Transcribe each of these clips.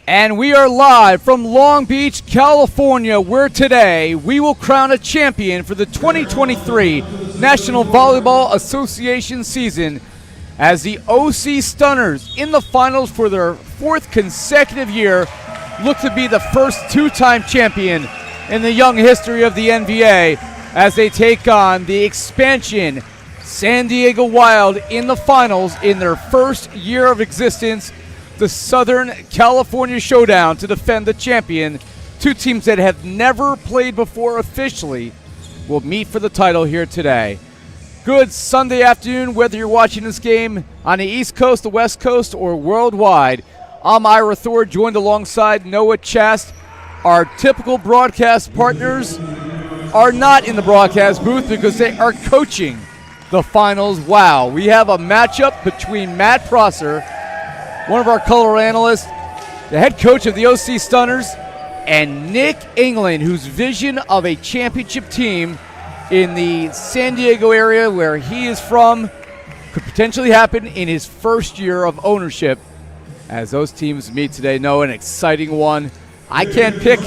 And we are live from Long Beach, California, where today we will crown a champion for the 2023 National Volleyball Association season as the OC Stunners in the finals for their fourth consecutive year look to be the first two-time champion in the young history of the NVA as they take on the expansion San Diego Wild in the finals in their first year of existence. The Southern California Showdown to defend the champion. Two teams that have never played before officially will meet for the title here today. Good Sunday afternoon, whether you're watching this game on the East Coast, the West Coast, or worldwide. I'm Ira Thor, joined alongside Noah Chast. Our typical broadcast partners are not in the broadcast booth because they are coaching the finals. Wow, we have a matchup between Matt Prosser, one of our color analysts, the head coach of the OC Stunners, and Nick England, whose vision of a championship team in the San Diego area where he is from could potentially happen in his first year of ownership. As those teams meet today, an exciting one. I can't pick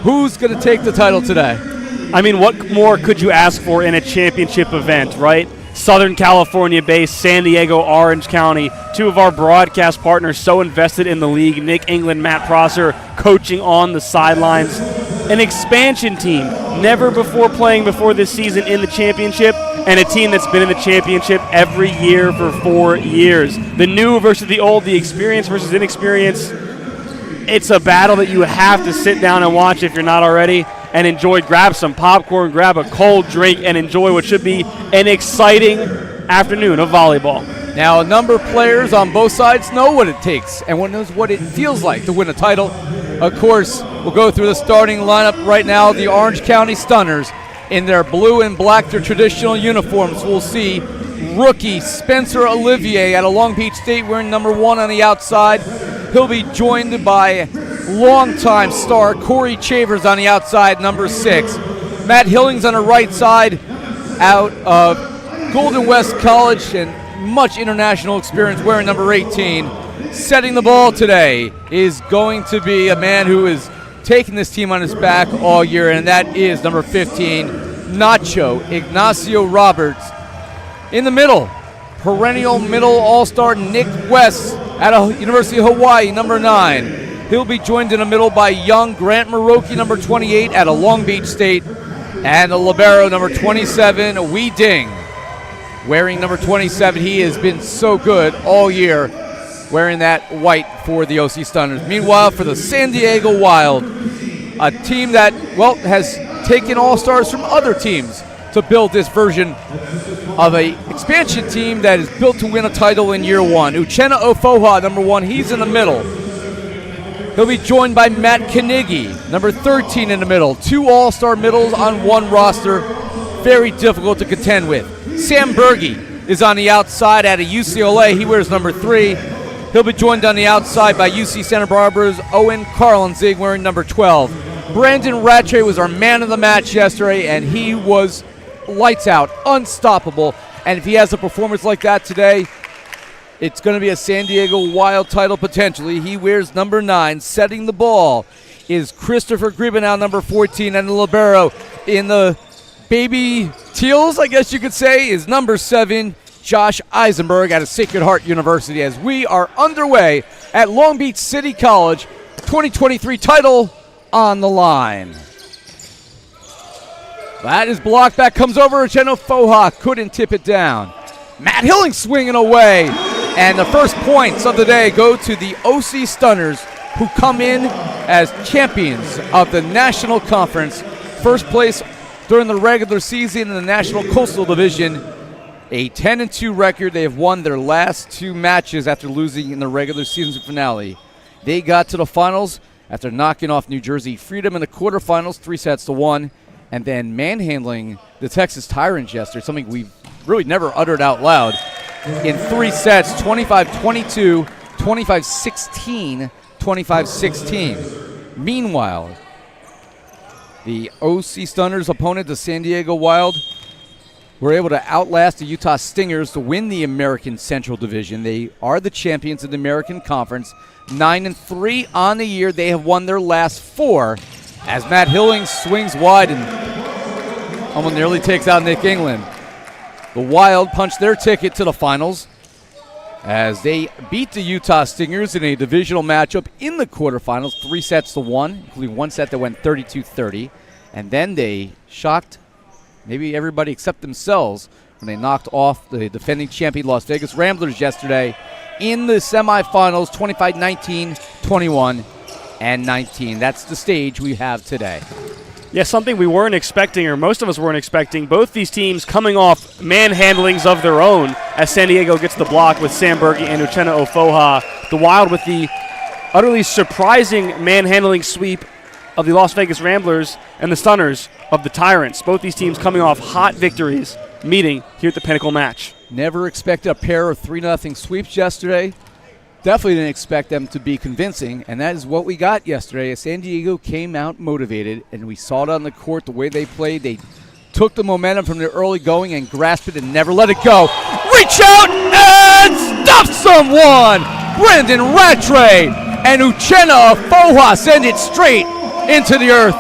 who's going to take the title today. I mean, what more could you ask for in a championship event, right? Southern California-based San Diego, Orange County, two of our broadcast partners so invested in the league, Nick England, Matt Prosser, coaching on the sidelines. An expansion team, never before playing before this season in the championship, and a team that's been in the championship every year for 4 years. The new versus the old, the experience versus inexperience. It's a battle that you have to sit down and watch if you're not already, and enjoy. Grab some popcorn, grab a cold drink, and enjoy what should be an exciting afternoon of volleyball. Now, a number of players on both sides know what it takes and knows what it feels like to win a title. Of course, we'll go through the starting lineup right now. The Orange County Stunners in their blue and black, their traditional uniforms. We'll see rookie Spencer Olivier out of Long Beach State wearing number 1 on the outside. He'll be joined by longtime star Corey Chavers on the outside, number 6. Matt Hillings on the right side out of Golden West College and much international experience wearing number 18. Setting the ball today is going to be a man who is taking this team on his back all year, and that is number 15, Nacho Ignacio Roberts. In the middle, perennial middle all-star Nick West out of University of Hawaii, number 9. He'll be joined in the middle by young Grant Maroki, number 28, out of Long Beach State, and the libero, number 27, Wee Ding. Wearing number 27, he has been so good all year, wearing that white for the OC Stunners. Meanwhile, for the San Diego Wild, a team that, has taken all-stars from other teams to build this version of a expansion team that is built to win a title in year 1. Uchenna Ofoha, number 1, he's in the middle. He'll be joined by Matt Carnegie, number 13 in the middle. 2 all-star middles on 1 roster. Very difficult to contend with. Sam Berge is on the outside out of UCLA. He wears number 3. He'll be joined on the outside by UC Santa Barbara's Owen Carlenzig wearing number 12. Brandon Rattray was our man of the match yesterday, and he was lights out, unstoppable. And if he has a performance like that today, it's going to be a San Diego Wild title potentially. He wears number 9. Setting the ball is Christopher Gribenow, number 14, and the libero in the baby teals, I guess you could say, is number 7, Josh Eisenberg out of Sacred Heart University, as we are underway at Long Beach City College. 2023 title on the line. That is blocked. Back comes over. Uchenna Ofoha couldn't tip it down. Matt Hilling swinging away. And the first points of the day go to the OC Stunners, who come in as champions of the National Conference. First place during the regular season in the National Coastal Division. A 10-2 record. They have won their last 2 matches after losing in the regular season finale. They got to the finals after knocking off New Jersey Freedom in the quarterfinals, 3-1, and then manhandling the Texas Tyrants yesterday, something we've really never uttered out loud. In 3 sets, 25-22, 25-16, 25-16. Meanwhile, the OC Stunners opponent, the San Diego Wild, were able to outlast the Utah Stingers to win the American Central Division. They are the champions of the American Conference. 9-3 on the year. They have won their last 4 as Matt Hillings swings wide and almost nearly takes out Nick England. The Wild punched their ticket to the finals as they beat the Utah Stingers in a divisional matchup in the quarterfinals, 3-1, including one set that went 32-30. And then they shocked maybe everybody except themselves when they knocked off the defending champion Las Vegas Ramblers yesterday in the semifinals, 25-19, 21, and 19. That's the stage we have today. Yeah, something we weren't expecting, or most of us weren't expecting. Both these teams coming off manhandlings of their own as San Diego gets the block with Sam Berge and Uchenna Ofoha. The Wild with the utterly surprising manhandling sweep of the Las Vegas Ramblers, and the Stunners of the Tyrants. Both these teams coming off hot victories, meeting here at the Pinnacle match. Never expected a pair of 3-0 sweeps yesterday. Definitely didn't expect them to be convincing, and that is what we got yesterday. San Diego came out motivated, and we saw it on the court the way they played. They took the momentum from the early going and grasped it and never let it go. Reach out and stop someone! Brandon Rattray and Uchenna Ofoha send it straight into the earth.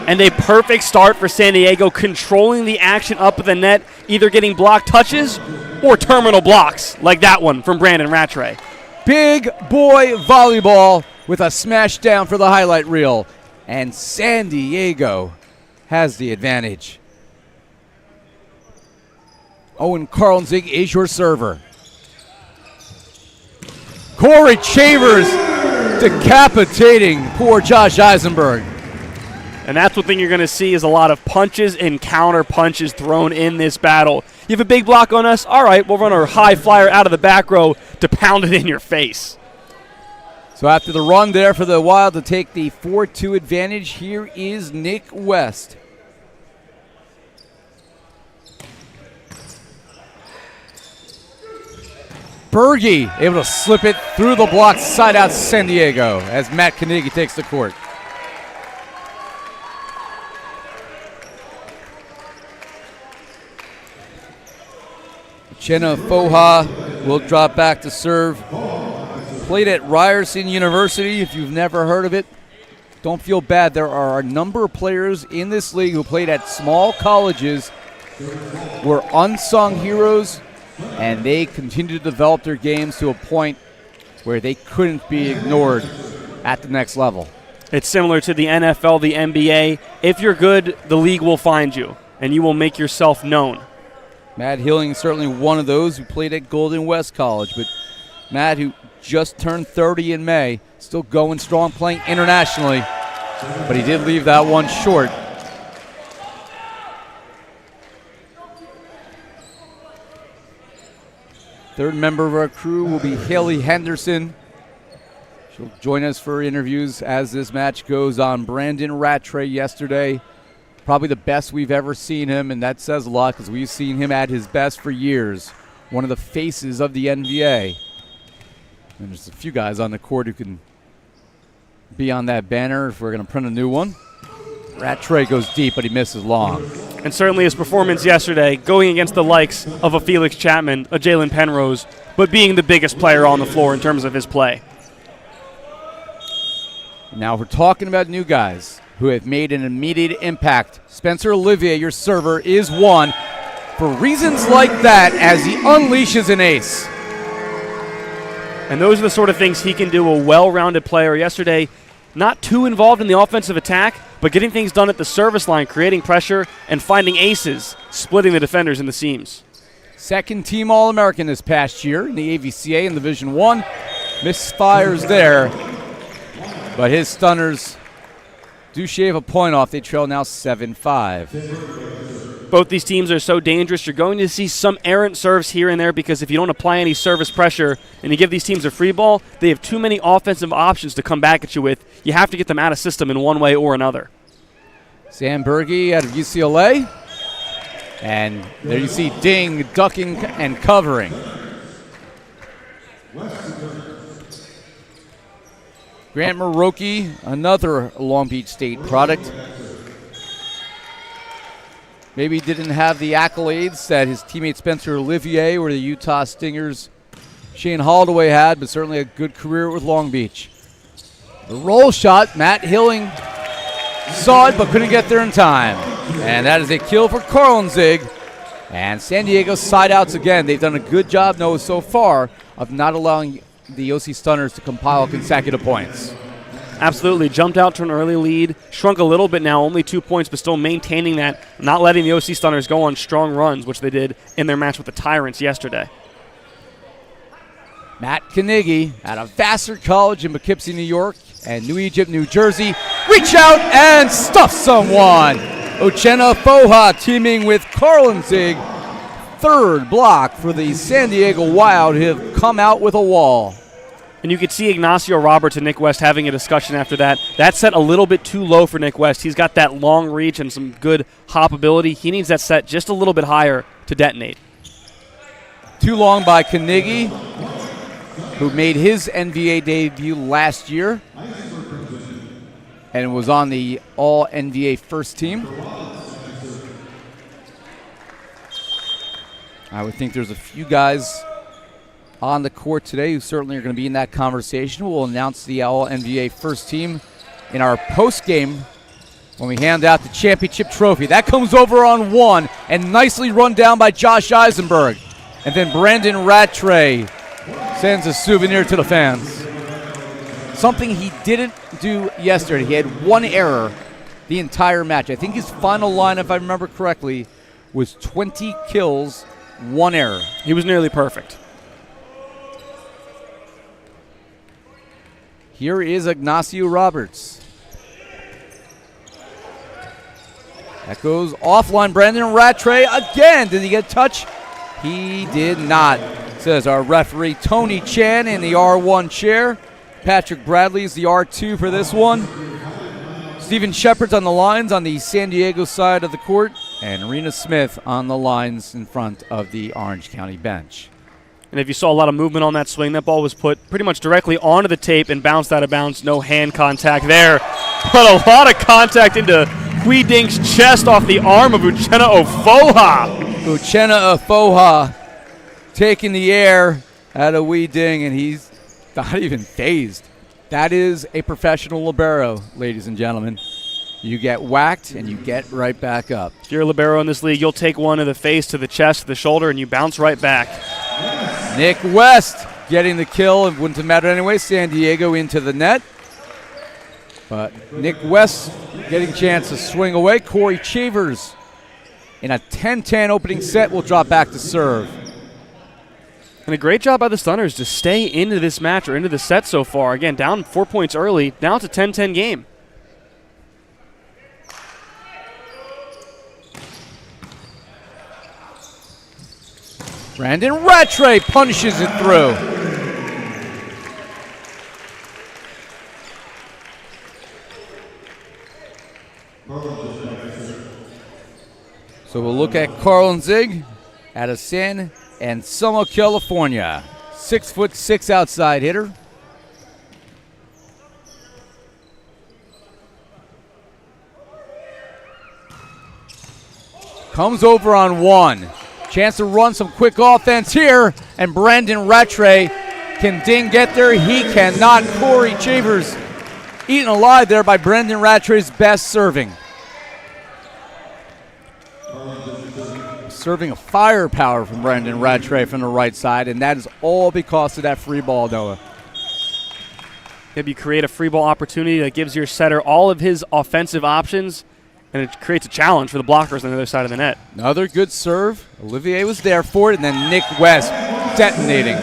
And a perfect start for San Diego, controlling the action up at the net, either getting block touches or terminal blocks, like that one from Brandon Rattray. Big boy volleyball with a smash down for the highlight reel. And San Diego has the advantage. Owen Carlzig is your server. Corey Chavers decapitating poor Josh Eisenberg. And that's one thing you're going to see is a lot of punches and counter punches thrown in this battle. You have a big block on us? All right, we'll run our high flyer out of the back row to pound it in your face. So after the run there for the Wild to take the 4-2 advantage, here is Nick West. Berge able to slip it through the block, side out San Diego as Matt Knigge takes the court. Uchenna Ofoha will drop back to serve. Played at Ryerson University. If you've never heard of it, don't feel bad. There are a number of players in this league who played at small colleges, were unsung heroes, and they continue to develop their games to a point where they couldn't be ignored at the next level. It's similar to the NFL, the NBA. If you're good, the league will find you, and you will make yourself known. Matt Hilling is certainly one of those who played at Golden West College, but Matt, who just turned 30 in May, still going strong, playing internationally, but he did leave that one short. Third member of our crew will be Haley Henderson. She'll join us for interviews as this match goes on. Brandon Rattray yesterday, probably the best we've ever seen him, and that says a lot because we've seen him at his best for years. One of the faces of the NVA. And there's a few guys on the court who can be on that banner if we're going to print a new one. Rattray goes deep, but he misses long. And certainly his performance yesterday, going against the likes of a Felix Chapman, a Jalen Penrose, but being the biggest player on the floor in terms of his play. Now we're talking about new guys who have made an immediate impact. Spencer Olivier, your server, is one for reasons like that as he unleashes an ace. And those are the sort of things he can do, a well-rounded player. Yesterday, not too involved in the offensive attack, but getting things done at the service line, creating pressure, and finding aces, splitting the defenders in the seams. Second team All-American this past year in the AVCA in Division I. Misfires there, but his Stunners do shave a point off. They trail now 7-5. Both these teams are so dangerous. You're going to see some errant serves here and there because if you don't apply any service pressure and you give these teams a free ball, they have too many offensive options to come back at you with. You have to get them out of system in one way or another. Sam Berge out of UCLA. And there you see Ding ducking and covering. Grant Maroki, another Long Beach State product. maybe didn't have the accolades that his teammate Spencer Olivier or the Utah Stingers' Shane Holloway had, but certainly a good career with Long Beach. The roll shot, Matt Hilling saw it but couldn't get there in time. And that is a kill for Carlenzig. And San Diego side outs again. They've done a good job, Noah, so far of not allowing the OC Stunners to compile consecutive points. Absolutely. Jumped out to an early lead. Shrunk a little bit now, only 2 points, but still maintaining that, not letting the OC Stunners go on strong runs, which they did in their match with the Tyrants yesterday. Matt Carnegie out of Vassar College in Poughkeepsie, New York, and New Egypt, New Jersey. Reach out and stuff someone. Uchenna Foha teaming with Carlenzig. Third block for the San Diego Wild, who have come out with a wall. And you could see Ignacio Roberts and Nick West having a discussion after that. That's set a little bit too low for Nick West. He's got that long reach and some good hop ability. He needs that set just a little bit higher to detonate. Too long by Carnegie, who made his NVA debut last year and was on the All-NVA first team. I would think there's a few guys on the court today who certainly are going to be in that conversation. We'll announce the All-NVA first team in our post-game when we hand out the championship trophy. That comes over on one and nicely run down by Josh Eisenberg. And then Brandon Rattray sends a souvenir to the fans. Something he didn't do yesterday. He had one error the entire match. I think his final line, if I remember correctly, was 20 kills, one error. He was nearly perfect. Here is Ignacio Roberts. That goes offline. Brandon Rattray again. Did he get a touch? He did not, says our referee Tony Chan in the R1 chair. Patrick Bradley's the R2 for this one. Stephen Shepard's on the lines on the San Diego side of the court, and Rena Smith on the lines in front of the Orange County bench. And if you saw a lot of movement on that swing, that ball was put pretty much directly onto the tape and bounced out of bounds. No hand contact there. But a lot of contact into Hui Ding's chest off the arm of Uchenna Ofoha. Uchenna Ofoha taking the air out of Hui Ding, and he's not even phased. That is a professional libero, ladies and gentlemen. You get whacked, and you get right back up. If you're a libero in this league, you'll take one to the face, to the chest, to the shoulder, and you bounce right back. Nick West getting the kill. It wouldn't have mattered anyway. San Diego into the net. But Nick West getting a chance to swing away. Corey Chavers in a 10-10 opening set will drop back to serve. And a great job by the Stunners to stay into this match or into the set so far. Again, down 4 points early. Now it's a 10-10 game. Brandon Rattray punishes it through. So we'll look at Carlenzig out of San Anselmo, California. 6'6" outside hitter. Comes over on one. Chance to run some quick offense here, and Brandon Rattray. Can Ding get there? He cannot. Corey Chavers eaten alive there by Brandon Rattray's best serving. Serving a firepower from Brandon Rattray from the right side, and that is all because of that free ball, Noah. Maybe you create a free ball opportunity that gives your setter all of his offensive options, and it creates a challenge for the blockers on the other side of the net. Another good serve. Olivier was there for it, and then Nick West detonating.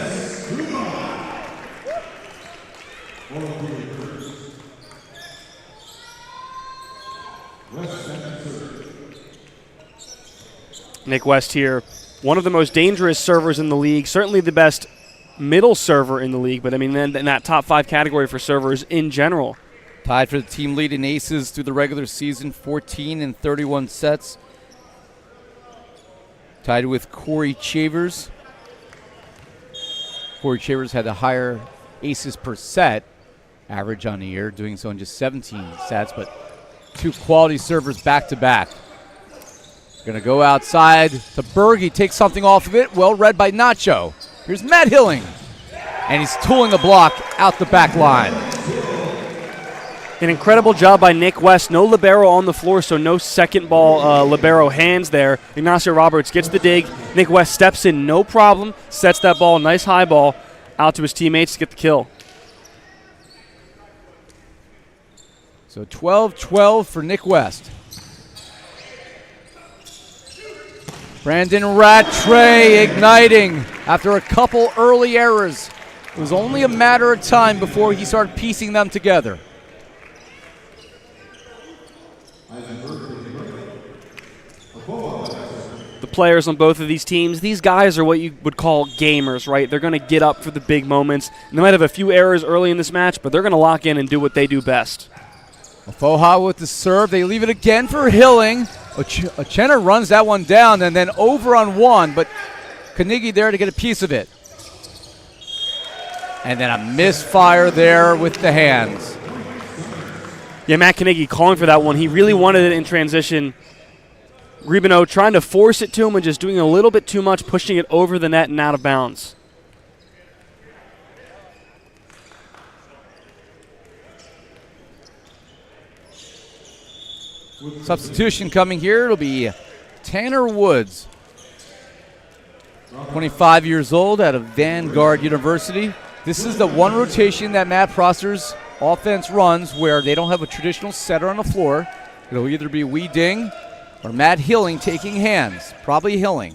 Nick West here, one of the most dangerous servers in the league, certainly the best middle server in the league, but I mean in that top 5 category for servers in general. Tied for the team lead in aces through the regular season, 14 and 31 sets. Tied with Corey Chavers. Corey Chavers had a higher aces per set average on the year, doing so in just 17 sets, but two quality servers back to back. Going to go outside to Berg. He takes something off of it. Well read by Nacho. Here's Matt Hilling. And he's tooling the block out the back line. An incredible job by Nick West. No libero on the floor, so no second ball libero hands there. Ignacio Roberts gets the dig. Nick West steps in, no problem. Sets that ball, nice high ball, out to his teammates to get the kill. So 12-12 for Nick West. Brandon Rattray igniting after a couple early errors. It was only a matter of time before he started piecing them together. The players on both of these teams, these guys are what you would call gamers, right? They're going to get up for the big moments. And they might have a few errors early in this match, but they're going to lock in and do what they do best. Foha with the serve. They leave it again for Hilling. Uchenna runs that one down and then over on one, but Carnegie there to get a piece of it. And then a misfire there with the hands. Yeah, Matt Carnegie calling for that one. He really wanted it in transition. Ribino trying to force it to him and just doing a little bit too much, pushing it over the net and out of bounds. Substitution coming here. It'll be Tanner Woods, 25 years old, out of Vanguard University. This is the one rotation that Matt Prosser's offense runs where they don't have a traditional setter on the floor. It'll either be Wee Ding or Matt Hilling taking hands. Probably Hilling.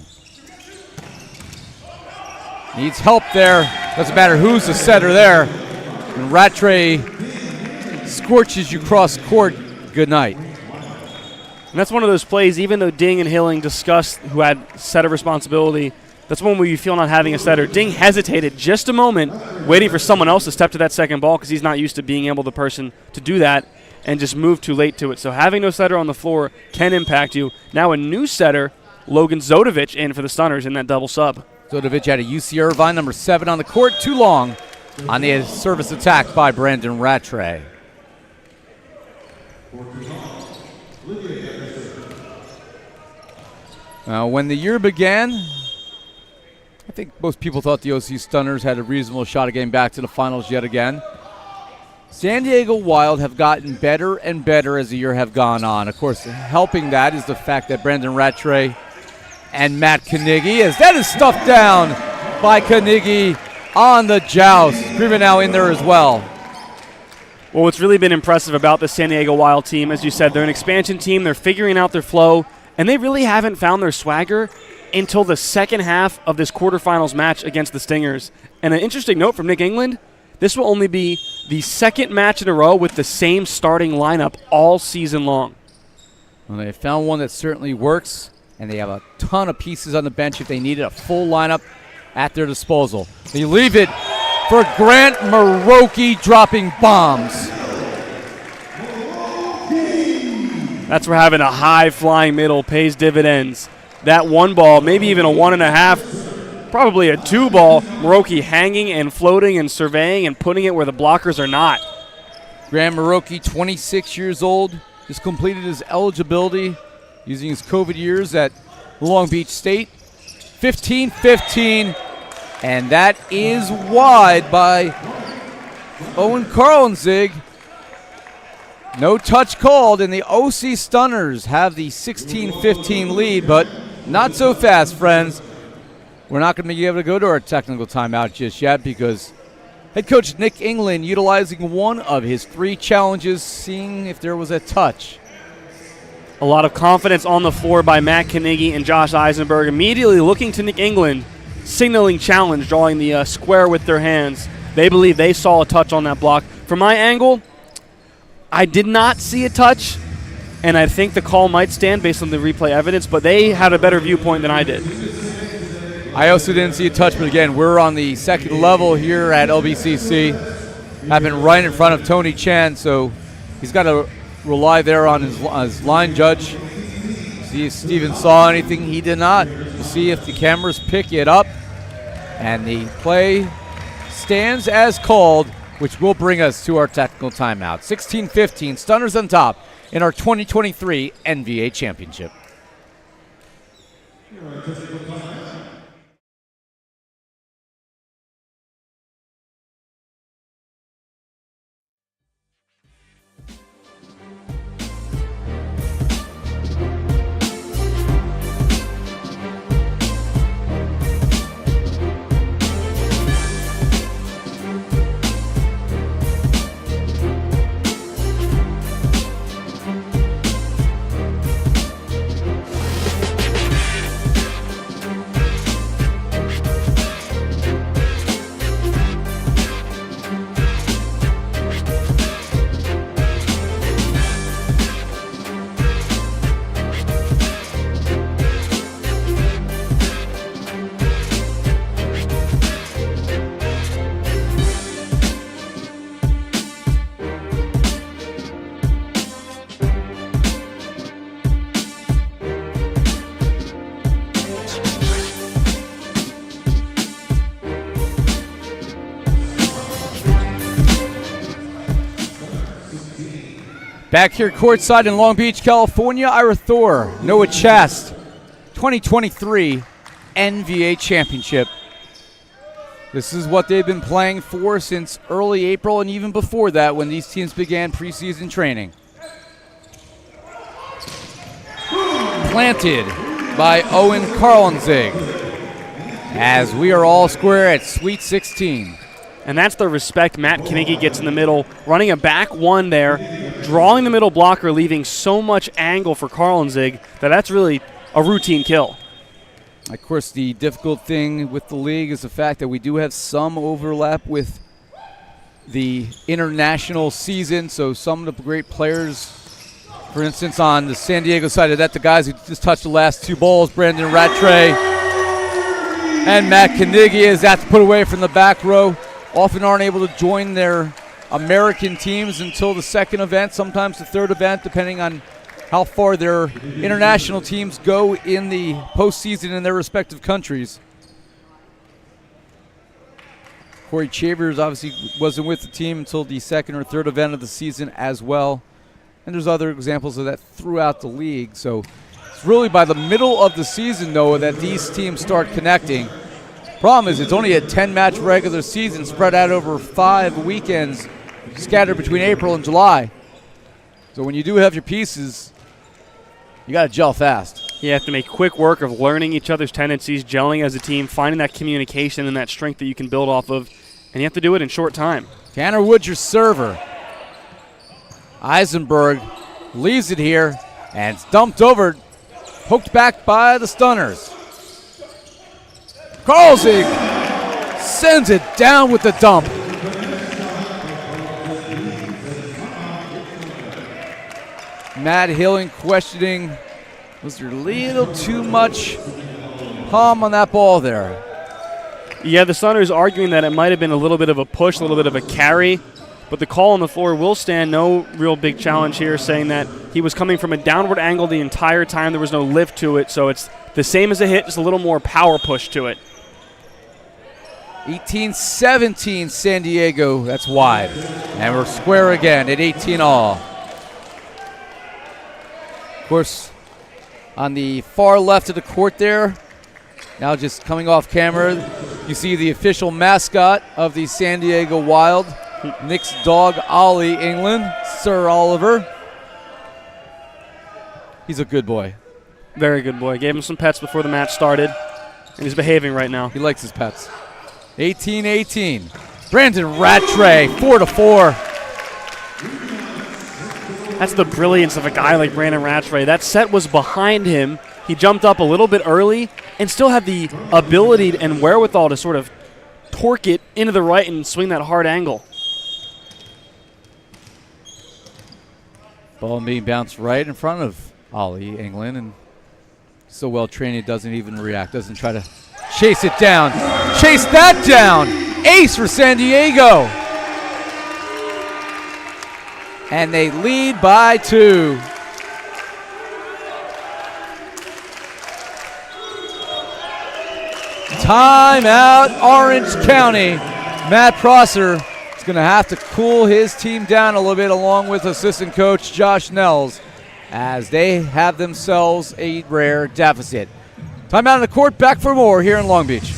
Needs help there. Doesn't matter who's the setter there. And Rattray scorches you cross court. Good night. And that's one of those plays, even though Ding and Hilling discussed who had setter responsibility, that's one where you feel not having a setter. Ding hesitated just a moment, waiting for someone else to step to that second ball because he's not used to being able the person to do that and just move too late to it. So having no setter on the floor can impact you. Now a new setter, Logan Zodovich, in for the Stunners in that double sub. Zodovich had a UC Irvine, number 7 on the court. Too long on the service attack by Brandon Rattray. When the year began, I think most people thought the OC Stunners had a reasonable shot at getting back to the finals yet again. San Diego Wild have gotten better and better as the year have gone on. Of course, helping that is the fact that Brandon Rattray and Matt Carnegie, as that is stuffed down by Carnegie on the joust. Greenman now in there as well. Well, what's really been impressive about the San Diego Wild team, as you said, they're an expansion team. They're figuring out their flow, and they really haven't found their swagger until the second half of this quarterfinals match against the Stingers. And an interesting note from Nick England, this will only be the second match in a row with the same starting lineup all season long. Well, they found one that certainly works, and they have a ton of pieces on the bench if they needed a full lineup at their disposal. They leave it for Grant Maroki dropping bombs. That's where having a high-flying middle pays dividends. That one ball, maybe even a 1.5, probably a 2 ball, Maroki hanging and floating and surveying and putting it where the blockers are not. Grant Maroki, 26 years old, just completed his eligibility using his COVID years at Long Beach State. 15-15, and that is wide by Owen Karlenzig. No touch called, and the OC Stunners have the 16-15 lead, but not so fast, friends. We're not going to be able to go to our technical timeout just yet because head coach Nick England utilizing one of his 3 challenges, seeing if there was a touch. A lot of confidence on the floor by Matt Carnegie and Josh Eisenberg, immediately looking to Nick England, signaling challenge, drawing the square with their hands. They believe they saw a touch on that block. From my angle, I did not see a touch, and I think the call might stand based on the replay evidence, but they had a better viewpoint than I did. I also didn't see a touch, but again, we're on the second level here at LBCC. Happened right in front of Tony Chan, so he's got to rely there on his line judge. See if Steven saw anything. He did not. We'll see if the cameras pick it up. And the play stands as called, which will bring us to our technical timeout. 16-15, Stunners on top in our 2023 NVA Championship. Back here courtside in Long Beach, California, Ira Thor, Noah Chast, 2023 NVA Championship. This is what they've been playing for since early April and even before that when these teams began preseason training. Planted by Owen Karlenzig as we are all square at Sweet 16. And that's the respect Matt Knigge gets in the middle, running a back one there, drawing the middle blocker, leaving so much angle for Karlenzig that's really a routine kill. Of course, the difficult thing with the league is the fact that we do have some overlap with the international season, so some of the great players, for instance, on the San Diego side of that, the guys who just touched the last two balls, Brandon Rattray and Matt Knigge, is have to put away from the back row, often aren't able to join their American teams until the second event, sometimes the third event, depending on how far their international teams go in the postseason in their respective countries. Corey Chavers obviously wasn't with the team until the second or third event of the season as well. And there's other examples of that throughout the league. So it's really by the middle of the season, Noah, that these teams start connecting. Problem is it's only a 10-match regular season spread out over 5 weekends scattered between April and July. So when you do have your pieces, you got to gel fast. You have to make quick work of learning each other's tendencies, gelling as a team, finding that communication and that strength that you can build off of, and you have to do it in short time. Tanner Wood, your server. Eisenberg leaves it here, and it's dumped over, poked back by the Stunners. Karlenzig sends it down with the dump. Matt Hilling questioning, was there a little too much palm on that ball there? Yeah, the Stunners arguing that it might have been a little bit of a push, a little bit of a carry, but the call on the floor will stand. No real big challenge here, saying that he was coming from a downward angle the entire time. There was no lift to it, so it's the same as a hit, just a little more power push to it. 18-17 San Diego, that's wide. And we're square again at 18 all. Of course, on the far left of the court there, now just coming off camera, you see the official mascot of the San Diego Wild, Nick's dog, Ollie England, Sir Oliver. He's a good boy. Very good boy. Gave him some pets before the match started, and he's behaving right now. He likes his pets. 18-18. Brandon Rattray, 4-4. That's the brilliance of a guy like Brandon Rattray. That set was behind him. He jumped up a little bit early and still had the ability and wherewithal to sort of torque it into the right and swing that hard angle. Ball being bounced right in front of Ollie England, and so well trained he doesn't even react, doesn't try to chase it down. Chase that down! Ace for San Diego! And they lead by 2. Timeout, Orange County. Matt Prosser is going to have to cool his team down a little bit along with assistant coach Josh Nels as they have themselves a rare deficit. Time out on the court. Back for more here in Long Beach.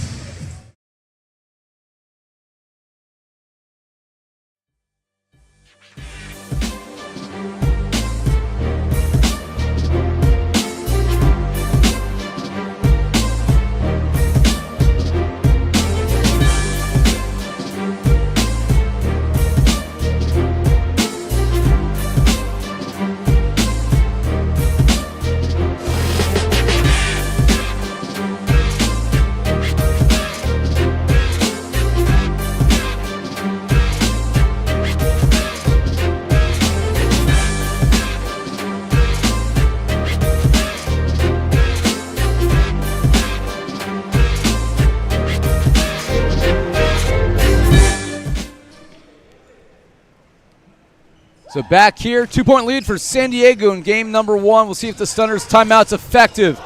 So back here, 2-point lead for San Diego in game number 1. We'll see if the Stunners timeout's effective.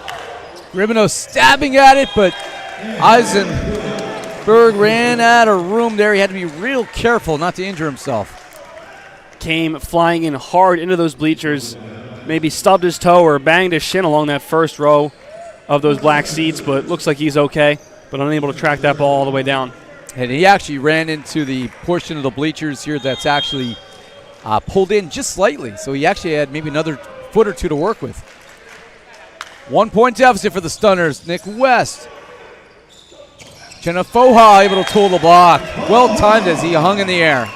Ribino stabbing at it, but Eisenberg ran out of room there. He had to be real careful not to injure himself. Came flying in hard into those bleachers, maybe stubbed his toe or banged his shin along that first row of those black seats, but looks like he's okay, but unable to track that ball all the way down. And he actually ran into the portion of the bleachers here that's actually pulled in just slightly, so he actually had maybe another foot or two to work with. 1 point deficit for the Stunners. Nick West. Jenna Foha able to tool the block. Well timed as he hung in the air.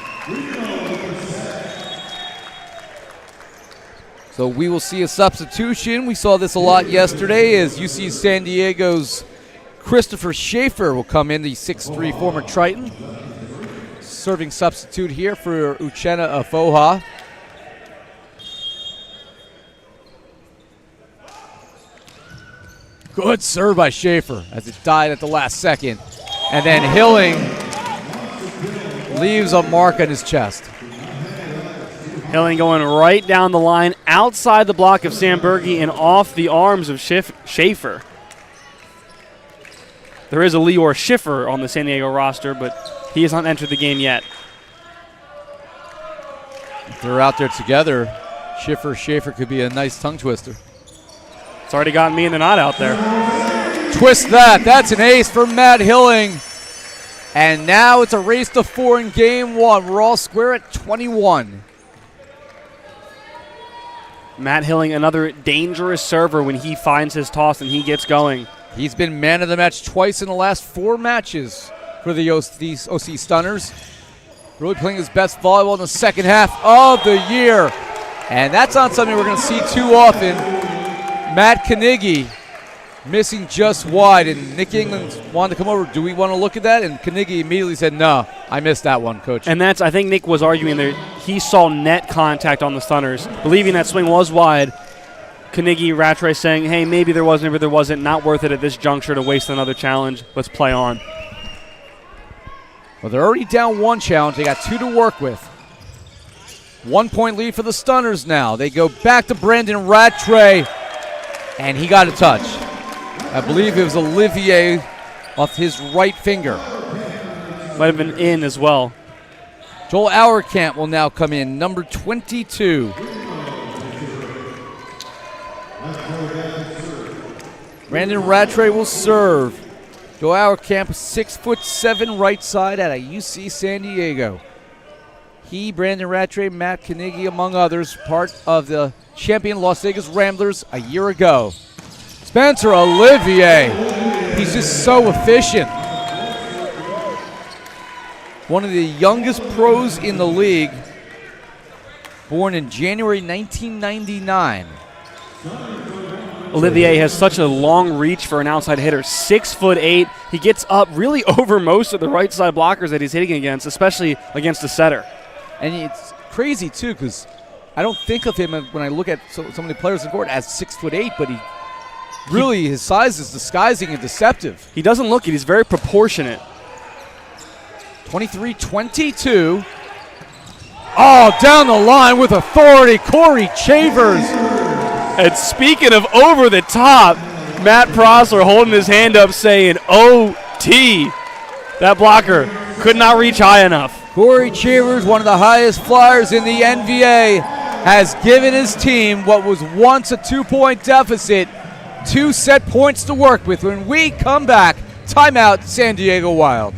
So we will see a substitution. We saw this a lot yesterday as UC San Diego's Christopher Schaefer will come in, the 6'3" former Triton. Serving substitute here for Uchenna Afoha. Good serve by Schaefer as it died at the last second. And then Hilling leaves a mark on his chest. Hilling going right down the line, outside the block of Sambergi and off the arms of Schaefer. There is a Lior Schiffer on the San Diego roster, but he has not entered the game yet. If they're out there together, Schaefer could be a nice tongue twister. It's already gotten me and they're not out there. Twist that. That's an ace for Matt Hilling. And now it's a race to 4 in game 1. We're all square at 21. Matt Hilling, another dangerous server when he finds his toss and he gets going. He's been man of the match twice in the last 4 matches for the OC Stunners. Really playing his best volleyball in the second half of the year. And that's not something we're going to see too often. Matt Carnegie missing just wide. And Nick England wanted to come over. Do we want to look at that? And Carnegie immediately said, no, I missed that one, Coach. And that's, I think Nick was arguing there. He saw net contact on the Stunners, believing that swing was wide. Carnegie, Rattray saying, hey, maybe there was, maybe there wasn't. Not worth it at this juncture to waste another challenge. Let's play on. Well, they're already down 1 challenge. They got 2 to work with. 1 point lead for the Stunners now. They go back to Brandon Rattray, and he got a touch. I believe it was Olivier off his right finger. Might have been in as well. Joel Auerkamp will now come in, number 22. Brandon Rattray will serve. Joel Auerkamp, 6'7" right side out of UC San Diego. He, Brandon Rattray, Matt Carnegie, among others, part of the champion Las Vegas Ramblers a year ago. Spencer Olivier, he's just so efficient. One of the youngest pros in the league, born in January 1999. Olivier has such a long reach for an outside hitter, 6'8". He gets up really over most of the right side blockers that he's hitting against, especially against the setter. And it's crazy too, because I don't think of him when I look at so many players in the court as 6'8", but his size is disguising and deceptive. He doesn't look it. He's very proportionate. 23-22. Oh, down the line with authority, Corey Chavers. And speaking of over the top, Matt Prosser holding his hand up saying OT. That blocker could not reach high enough. Corey Chavers, one of the highest flyers in the NVA, has given his team what was once a 2-point deficit 2 set points to work with when we come back. Timeout, San Diego Wild.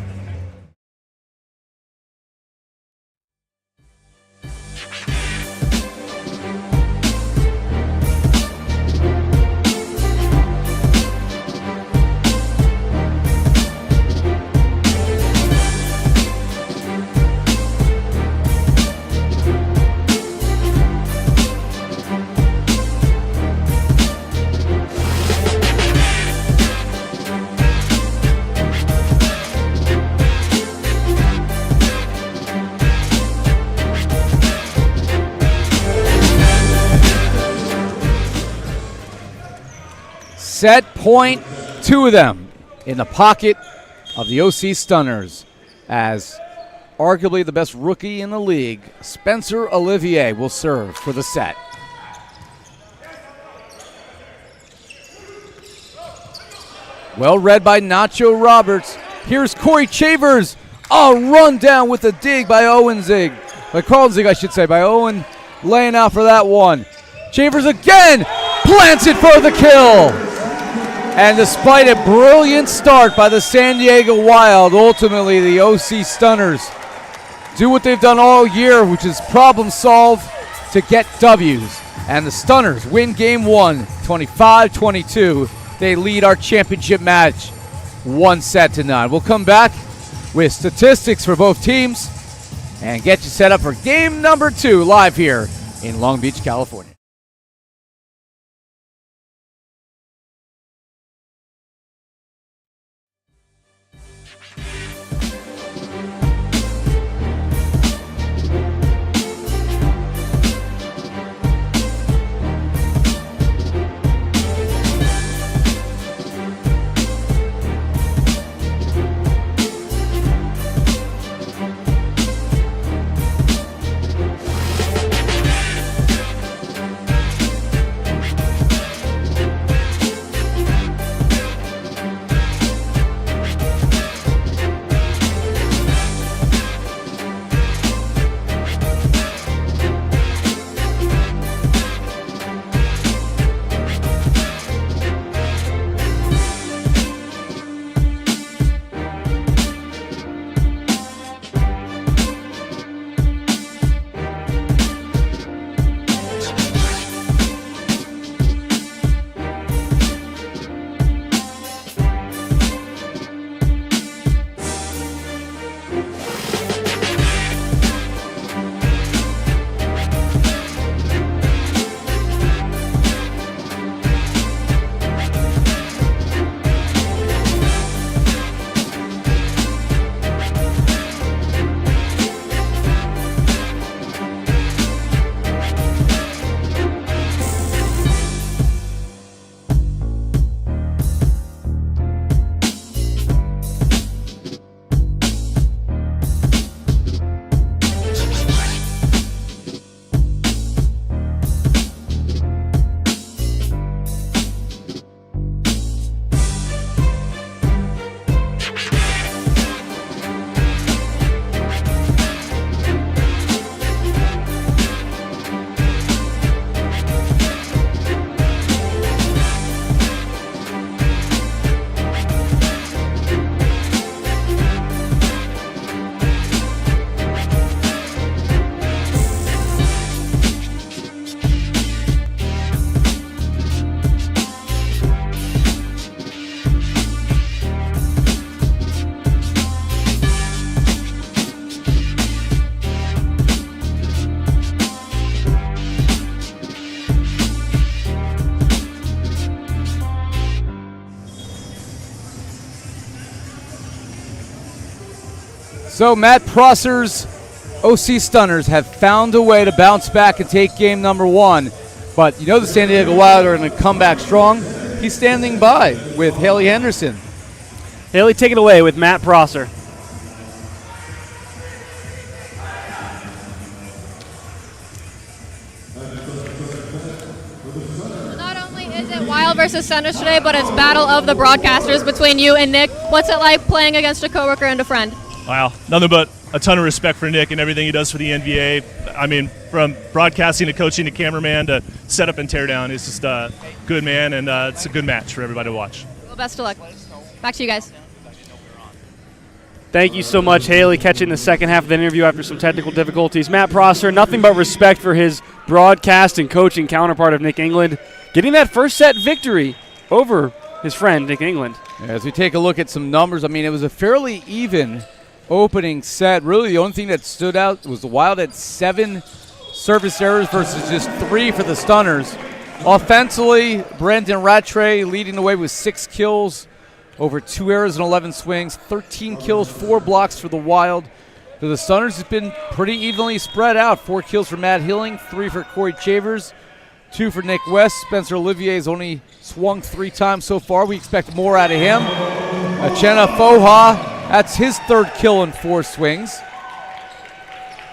Set point, 2 of them in the pocket of the OC Stunners, as arguably the best rookie in the league, Spencer Olivier, will serve for the set. Well read by Nacho Roberts. Here's Corey Chavers. A run down with a dig by Carlton Zig, I should say, by Owen, laying out for that one. Chavers again, plants it for the kill. And despite a brilliant start by the San Diego Wild, ultimately the OC Stunners do what they've done all year, which is problem solve to get W's. And the Stunners win game 1, 25-22. They lead our championship match 1-9. We'll come back with statistics for both teams and get you set up for game number 2 live here in Long Beach, California. So Matt Prosser's OC Stunners have found a way to bounce back and take game number 1. But you know the San Diego Wild are going to come back strong. He's standing by with Haley Henderson. Haley, take it away with Matt Prosser. Not only is it Wild versus Stunners today, but it's battle of the broadcasters between you and Nick. What's it like playing against a coworker and a friend? Wow, nothing but a ton of respect for Nick and everything he does for the NVA. I mean, from broadcasting to coaching to cameraman to setup and tear down, he's just a good man, and it's a good match for everybody to watch. Well, best of luck. Back to you guys. Thank you so much, Haley, catching the second half of the interview after some technical difficulties. Matt Prosser, nothing but respect for his broadcast and coaching counterpart of Nick England, getting that first set victory over his friend Nick England. As we take a look at some numbers, I mean, it was a fairly even opening set. Really, the only thing that stood out was the Wild had 7 service errors versus just 3 for the Stunners. Offensively, Brandon Rattray leading the way with 6 kills, over 2 errors and 11 swings, 13 kills, 4 blocks for the Wild. For the Stunners, it's been pretty evenly spread out. 4 kills for Matt Hilling, 3 for Corey Chavers, 2 for Nick West. Spencer Olivier's only swung 3 times so far. We expect more out of him. Uchenna Foha, that's his 3rd kill in 4 swings.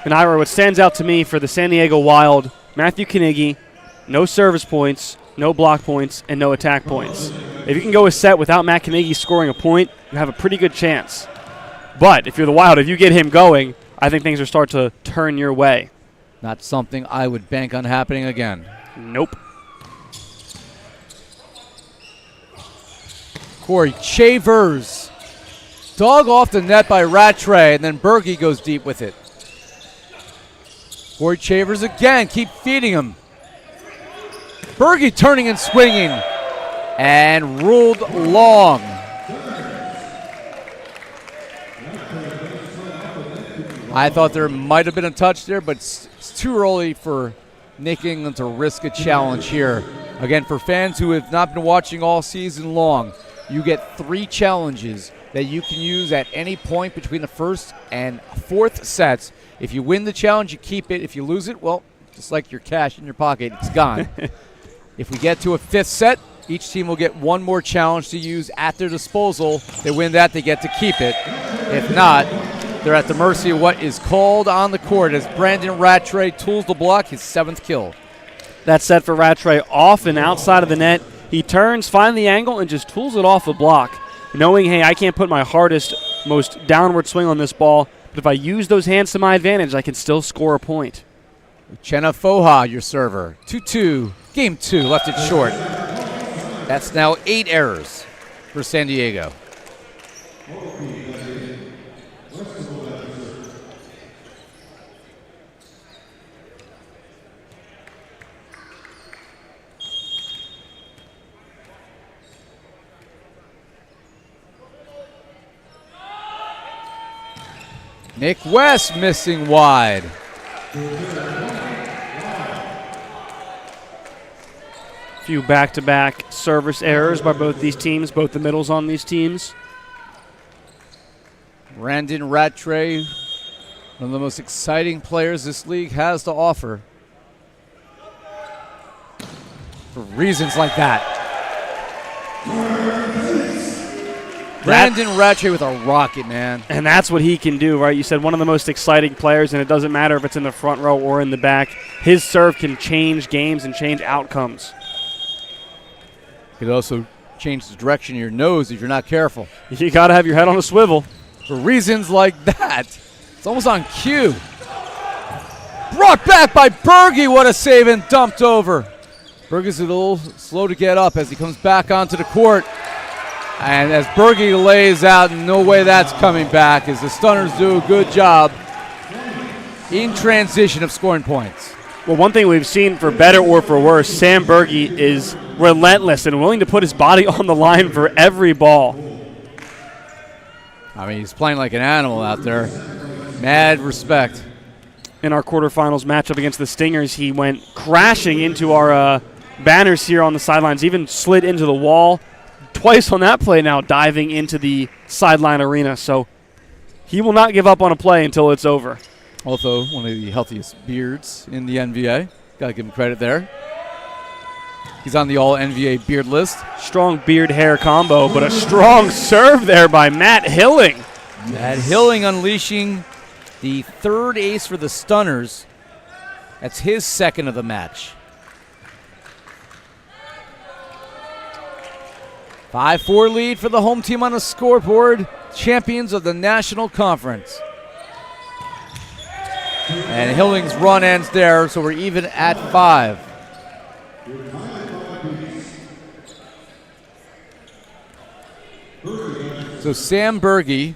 And Ira, what stands out to me for the San Diego Wild, Matthew Knigge, no service points, no block points, and no attack points. If you can go a set without Matt Knigge scoring a point, you have a pretty good chance. But if you're the Wild, if you get him going, I think things will start to turn your way. Not something I would bank on happening again. Nope. Corey Chavers. Dog off the net by Rattray, and then Berge goes deep with it. Corey Chavers again, keep feeding him. Berge turning and swinging, and ruled long. I thought there might have been a touch there, but it's too early for Nick England to risk a challenge here. Again, for fans who have not been watching all season long, you get 3 challenges that you can use at any point between the first and 4th sets. If you win the challenge, you keep it. If you lose it, well, just like your cash in your pocket, it's gone. If we get to a 5th set, each team will get 1 more challenge to use at their disposal. They win that, they get to keep it. If not, they're at the mercy of what is called on the court as Brandon Rattray tools the block, his 7th kill. That set for Rattray off and outside of the net. He turns, finds the angle, and just tools it off the block, knowing, hey, I can't put my hardest, most downward swing on this ball, but if I use those hands to my advantage, I can still score a point. Uchenna Foha, your server. 2-2, game 2, left it short. That's now 8 errors for San Diego. Nick West missing wide. Few back-to-back service errors by both these teams, both the middles on these teams. Brandon Rattray, one of the most exciting players this league has to offer. For reasons like that. Brandon Rattray with a rocket, man. And that's what he can do, right? You said one of the most exciting players, and it doesn't matter if it's in the front row or in the back. His serve can change games and change outcomes. It could also change the direction of your nose if you're not careful. You got to have your head on a swivel. For reasons like that. It's almost on cue. Brought back by Berge. What a save and dumped over. Berge's a little slow to get up as he comes back onto the court. And as Berge lays out, no way that's coming back as the Stunners do a good job in transition of scoring points. Well, one thing we've seen, for better or for worse, Sam Berge is relentless and willing to put his body on the line for every ball. I mean, he's playing like an animal out there. Mad respect. In our quarterfinals matchup against the Stingers, he went crashing into our banners here on the sidelines, even slid into the wall. Twice on that play now, diving into the sideline arena. So he will not give up on a play until it's over. Also, one of the healthiest beards in the NVA. Got to give him credit there. He's on the all-NVA beard list. Strong beard-hair combo, but a strong serve there by Matt Hilling. Matt Hilling unleashing the 3rd ace for the Stunners. That's his 2nd of the match. 5-4 lead for the home team on the scoreboard. Champions of the National Conference. And Hilling's run ends there, so we're even at 5. So Sam Berge,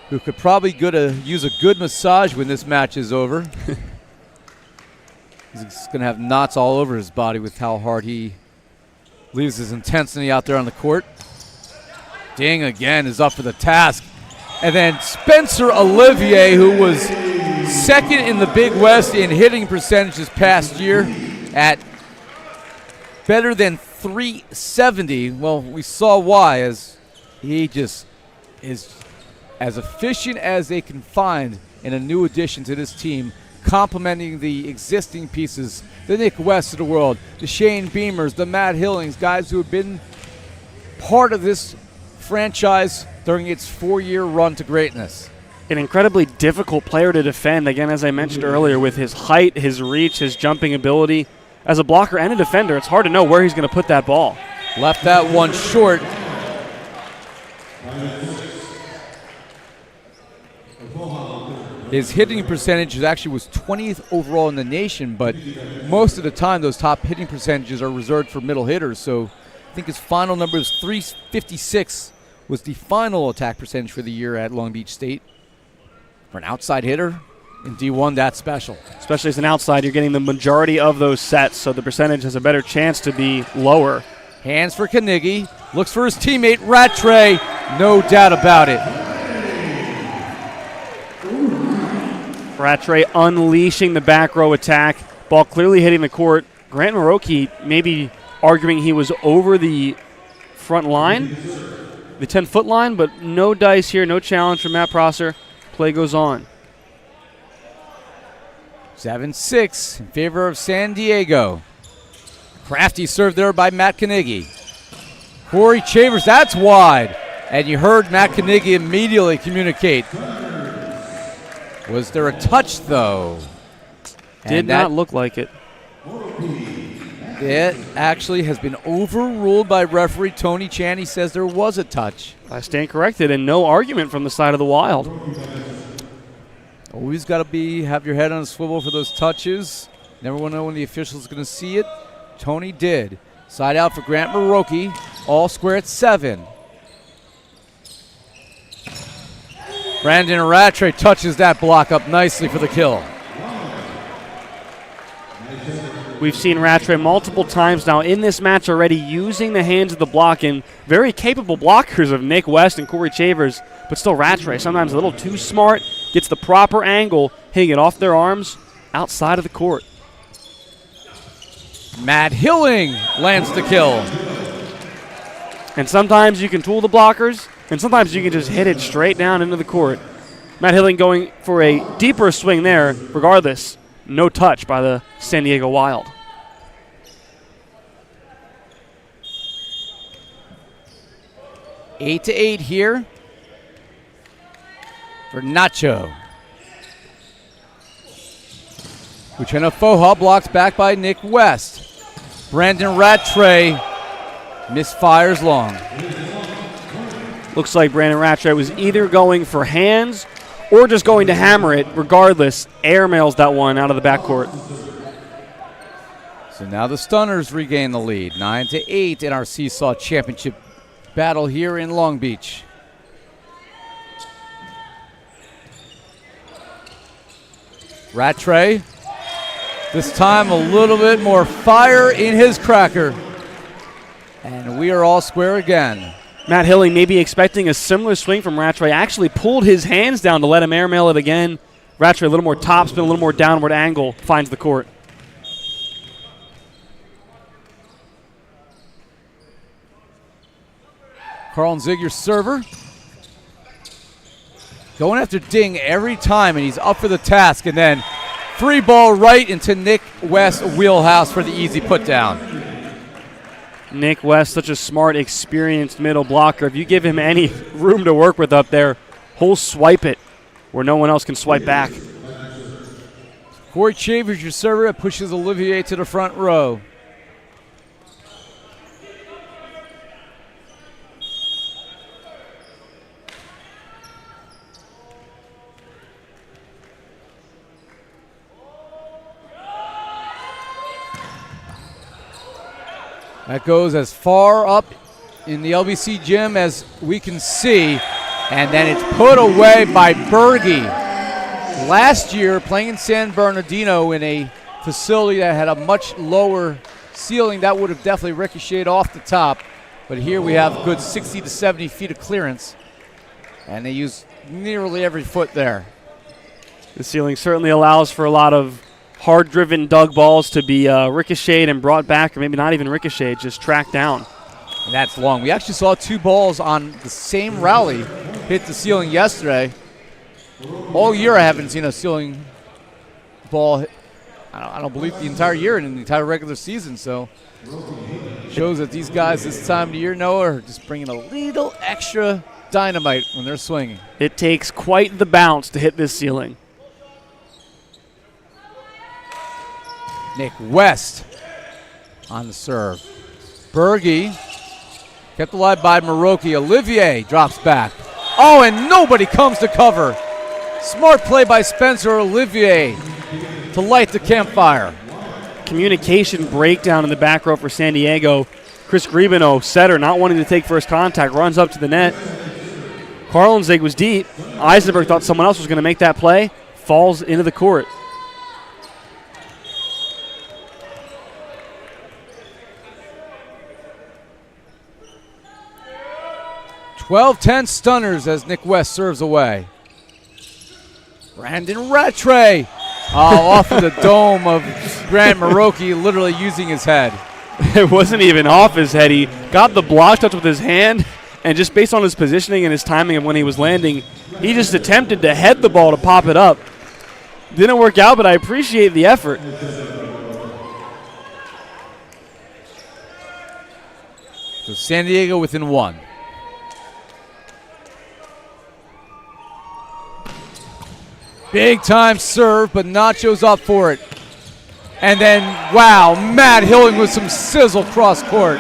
who could probably use a good massage when this match is over. He's going to have knots all over his body with how hard he leaves his intensity out there on the court. Ding again is up for the task. And then Spencer Olivier, who was second in the Big West in hitting percentage this past year at better than 370. Well, we saw why, as he just is as efficient as they can find in a new addition to this team, complementing the existing pieces, the Nick West of the world, the Shane Beamers, the Matt Hillings, guys who have been part of this franchise during its 4-year run to greatness. An incredibly difficult player to defend, again, as I mentioned earlier, with his height, his reach, his jumping ability. As a blocker and a defender, it's hard to know where he's going to put that ball. Left that one short. His hitting percentage actually was 20th overall in the nation, but most of the time those top hitting percentages are reserved for middle hitters. So I think his final number is 356 was the final attack percentage for the year at Long Beach State. For an outside hitter in D1, that's special. Especially as an outside, you're getting the majority of those sets, so the percentage has a better chance to be lower. Hands for Carnegie. Looks for his teammate, Rattray. No doubt about it. Rattray unleashing the back row attack. Ball clearly hitting the court. Grant Maroki maybe arguing he was over the front line, the 10-foot line, but no dice here, no challenge from Matt Prosser. Play goes on. 7-6 in favor of San Diego. Crafty serve there by Matt Carnegie. Corey Chambers, that's wide. And you heard Matt Carnegie immediately communicate. Was there a touch, though? Did not look like it. It actually has been overruled by referee Tony Chan. He says there was a touch. I stand corrected, and no argument from the side of the Wild. Always got to have your head on a swivel for those touches. Never want to know when the official's going to see it. Tony did. Side out for Grant Maroki. All square at 7. Brandon Rattray touches that block up nicely for the kill. We've seen Rattray multiple times now in this match already using the hands of the block, and very capable blockers of Nick West and Corey Chavers, but still Rattray sometimes a little too smart, gets the proper angle, hitting it off their arms outside of the court. Matt Hilling lands the kill. And sometimes you can tool the blockers, and sometimes you can just hit it straight down into the court. Matt Hilling going for a deeper swing there. Regardless, no touch by the San Diego Wild. 8-8 here for Nacho. Uchenna Foha blocks back by Nick West. Brandon Rattray misfires long. Looks like Brandon Rattray was either going for hands or just going to hammer it. Regardless, airmails that one out of the backcourt. So now the Stunners regain the lead. 9-8 in our Seesaw Championship battle here in Long Beach. Rattray, this time a little bit more fire in his cracker. And we are all square again. Matt Hilling maybe expecting a similar swing from Rattray. Actually pulled his hands down to let him airmail it again. Rattray a little more topspin, a little more downward angle, finds the court. Carl Ziegler server. Going after Ding every time, and he's up for the task. And then free ball right into Nick West's wheelhouse for the easy put down. Nick West, such a smart, experienced middle blocker. If you give him any room to work with up there, he'll swipe it where no one else can swipe back. Corey Chavers, your server, pushes Olivier to the front row. That goes as far up in the LBC gym as we can see. And then it's put away by Berge. Last year, playing in San Bernardino in a facility that had a much lower ceiling, that would have definitely ricocheted off the top. But here we have a good 60 to 70 feet of clearance. And they use nearly every foot there. The ceiling certainly allows for a lot of hard-driven dug balls to be ricocheted and brought back, or maybe not even ricocheted, just tracked down. And that's long. We actually saw 2 balls on the same rally hit the ceiling yesterday. All year I haven't seen a ceiling ball hit. I don't believe the entire year and in the entire regular season. So shows that these guys this time of the year, Noah, are just bringing a little extra dynamite when they're swinging. It takes quite the bounce to hit this ceiling. Nick West on the serve. Berge kept alive by Maroki. Olivier drops back. Oh, and nobody comes to cover. Smart play by Spencer Olivier to light the campfire. Communication breakdown in the back row for San Diego. Chris Grebino, setter, not wanting to take first contact, runs up to the net. Carlenzig was deep. Eisenberg thought someone else was going to make that play. Falls into the court. (12-10) Stunners as Nick West serves away. Brandon Rattray off of the dome of Grant Maroki, literally using his head. It wasn't even off his head. He got the block touch with his hand, and just based on his positioning and his timing of when he was landing, he just attempted to head the ball to pop it up. Didn't work out, but I appreciate the effort. So San Diego within 1. Big time serve, but Nacho's up for it. And then, wow, Matt Hilling with some sizzle cross court.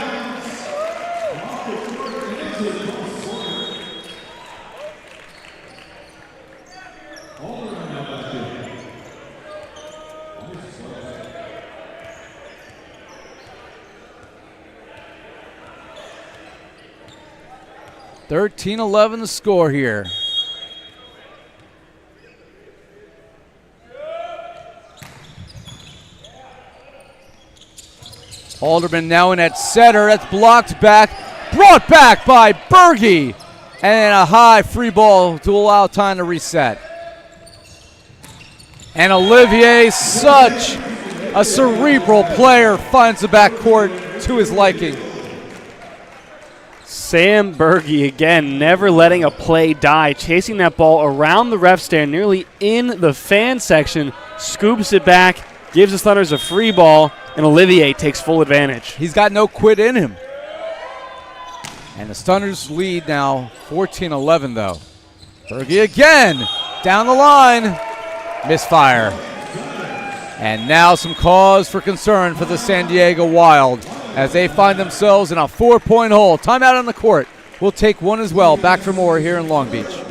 (13-11) the score here. Alderman now in at setter. That's blocked back. Brought back by Berge. And a high free ball to allow time to reset. And Olivier, such a cerebral player, finds the backcourt to his liking. Sam Berge again, never letting a play die, chasing that ball around the ref stand, nearly in the fan section, scoops it back, gives the Thunders a free ball, and Olivier takes full advantage. He's got no quit in him. And the Stunners lead now 14-11 though. Berge again, down the line, misfire. And now some cause for concern for the San Diego Wild as they find themselves in a 4-point hole. Timeout on the court. We'll take one as well. Back for more here in Long Beach.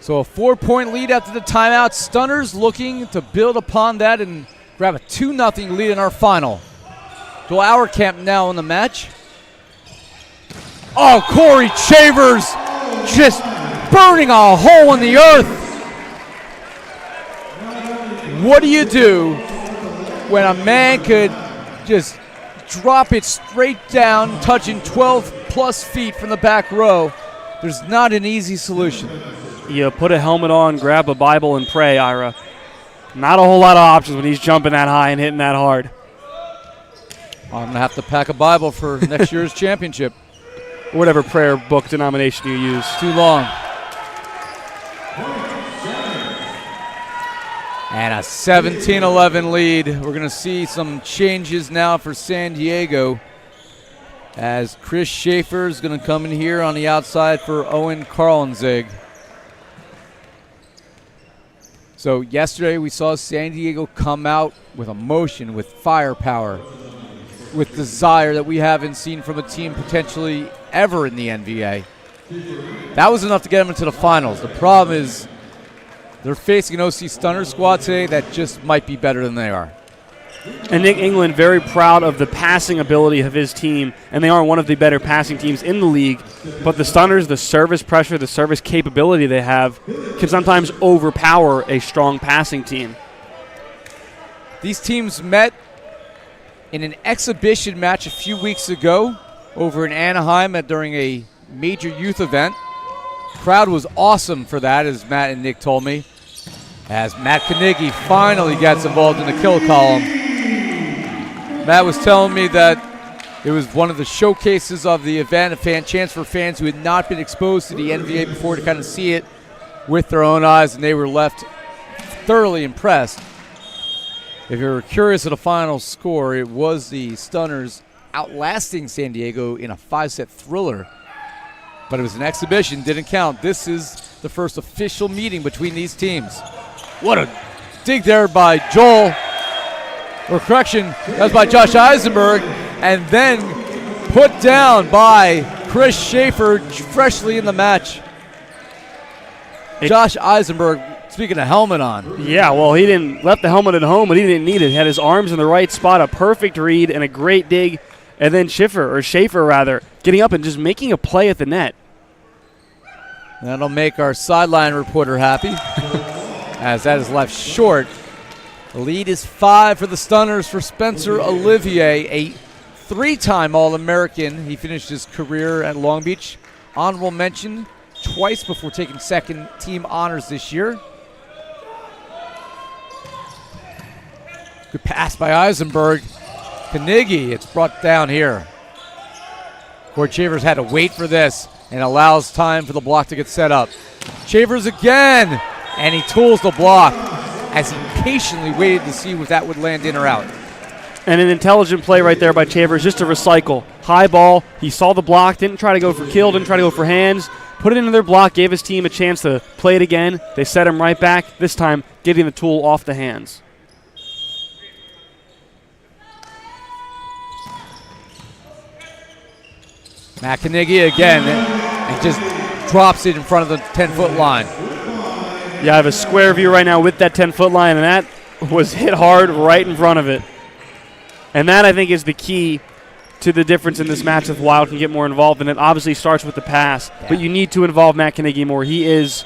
So a 4-point lead after the timeout. Stunners looking to build upon that and grab a 2-0 lead in our final. to our camp now in the match. Oh, Corey Chavers just burning a hole in the earth. What do you do when a man could just drop it straight down, touching 12-plus feet from the back row? There's not an easy solution. You put a helmet on, grab a Bible, and pray, Ira. Not a whole lot of options when he's jumping that high and hitting that hard. I'm going to have to pack a Bible for next year's championship. Whatever prayer book denomination you use. Too long. And a 17-11 lead. We're going to see some changes now for San Diego as Chris Schaefer is going to come in here on the outside for Owen Karlenzig. So yesterday we saw San Diego come out with emotion, with firepower, with desire that we haven't seen from a team potentially ever in the NVA. That was enough to get them into the finals. The problem is they're facing an OC Stunner squad today that just might be better than they are. And Nick England very proud of the passing ability of his team, and they are one of the better passing teams in the league. But the Stunners, the service pressure, the service capability they have can sometimes overpower a strong passing team. These teams met in an exhibition match a few weeks ago over in Anaheim during a major youth event. Crowd was awesome for that, as Matt and Nick told me, as Matt Carnegie finally gets involved in the kill column. Matt was telling me that it was one of the showcases of the event, a chance for fans who had not been exposed to the NVA before to kind of see it with their own eyes, and they were left thoroughly impressed. If you're curious of the final score, it was the Stunners outlasting San Diego in a 5-set thriller. But it was an exhibition, didn't count. This is the first official meeting between these teams. What a dig there by Joel. Or correction, that was by Josh Eisenberg. And then put down by Chris Schaefer, freshly in the match. Josh Eisenberg, speaking of helmet on. Yeah, well, he didn't left the helmet at home, but he didn't need it. He had his arms in the right spot, a perfect read, and a great dig. And then Schaefer, getting up and just making a play at the net. That'll make our sideline reporter happy, as that is left short. The lead is 5 for the Stunners for Spencer Olivier, a 3-time All-American. He finished his career at Long Beach. Honorable mention twice before taking second team honors this year. Good pass by Eisenberg. Carnegie, it's brought down here. Corey Chavers had to wait for this and allows time for the block to get set up. Chavers again, and he tools the block as he patiently waited to see if that would land in or out. And an intelligent play right there by Chavers, just to recycle. High ball, he saw the block, didn't try to go for kill, didn't try to go for hands, put it into their block, gave his team a chance to play it again. They set him right back, this time getting the tool off the hands. Matt Carnegie again, and just drops it in front of the 10-foot line. Yeah, I have a square view right now with that 10-foot line, and that was hit hard right in front of it. And that, I think, is the key to the difference in this match if Wild can get more involved. And it obviously starts with the pass, but you need to involve Matt Carnegie more. He is,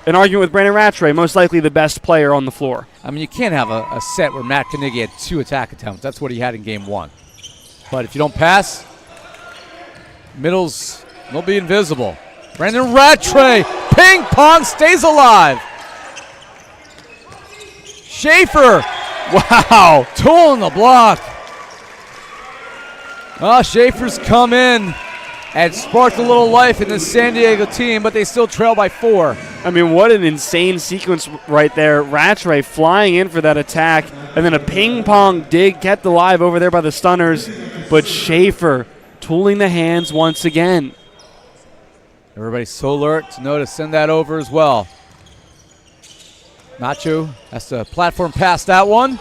an argument with Brandon Rattray, most likely the best player on the floor. I mean, you can't have a set where Matt Carnegie had 2 attack attempts. That's what he had in game 1. But if you don't pass, middles will be invisible. Brandon Rattray, ping pong, stays alive. Schaefer, wow, tool in the block. Oh, Schaefer's come in and sparked a little life in the San Diego team, but they still trail by 4. I mean, what an insane sequence right there. Rattray flying in for that attack, and then a ping pong dig kept alive over there by the Stunners, but Schaefer tooling the hands once again. Everybody's so alert to know to send that over as well. Nacho has to platform past that one.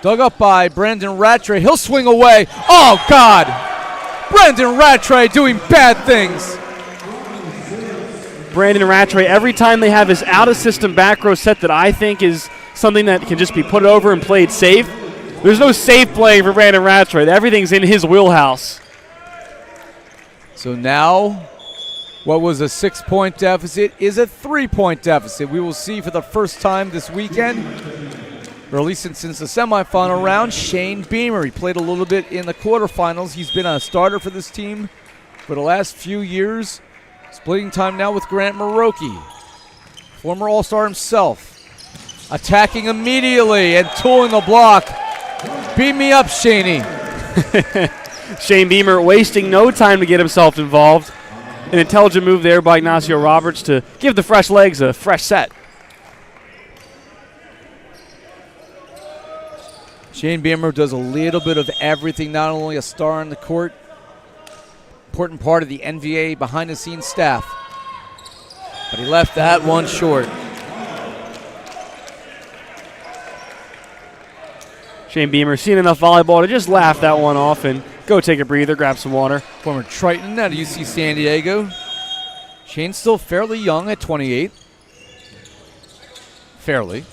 Dug up by Brandon Rattray. He'll swing away. Oh, God! Brandon Rattray doing bad things. Brandon Rattray, every time they have his out-of-system back row set that I think is something that can just be put over and played safe, There's no safe playing for Brandon Rattray. Everything's in his wheelhouse. So now, what was a 6-point deficit is a 3-point deficit. We will see for the first time this weekend, or at least since the semifinal round, Shane Beamer. He played a little bit in the quarterfinals. He's been a starter for this team for the last few years. Splitting time now with Grant Maroki, former All-Star himself. Attacking immediately and tooling the block. Beat me up, Shaney. Shane Beamer wasting no time to get himself involved. An intelligent move there by Ignacio Roberts to give the fresh legs a fresh set. Shane Beamer does a little bit of everything, not only a star on the court, important part of the NVA behind-the-scenes staff. But he left that one short. Shane Beamer seen enough volleyball to just laugh that one off and go take a breather, grab some water. Former Triton out of UC San Diego. Shane's still fairly young at 28. Fairly.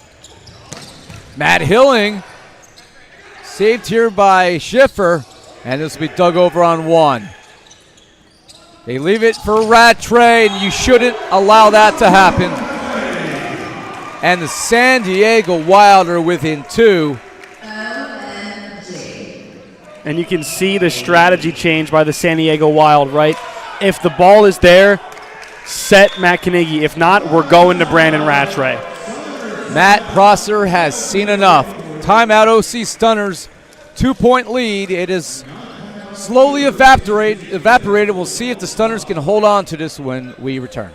Matt Hilling saved here by Schiffer, and this will be dug over on one. They leave it for Rattray, and you shouldn't allow that to happen. And the San Diego Wild are within 2. And you can see the strategy change by the San Diego Wild, right? If the ball is there, set Matt Carnegie. If not, we're going to Brandon Rattray. Matt Prosser has seen enough. Timeout, OC Stunners. 2-point lead. It is slowly evaporated. We'll see if the Stunners can hold on to this when we return.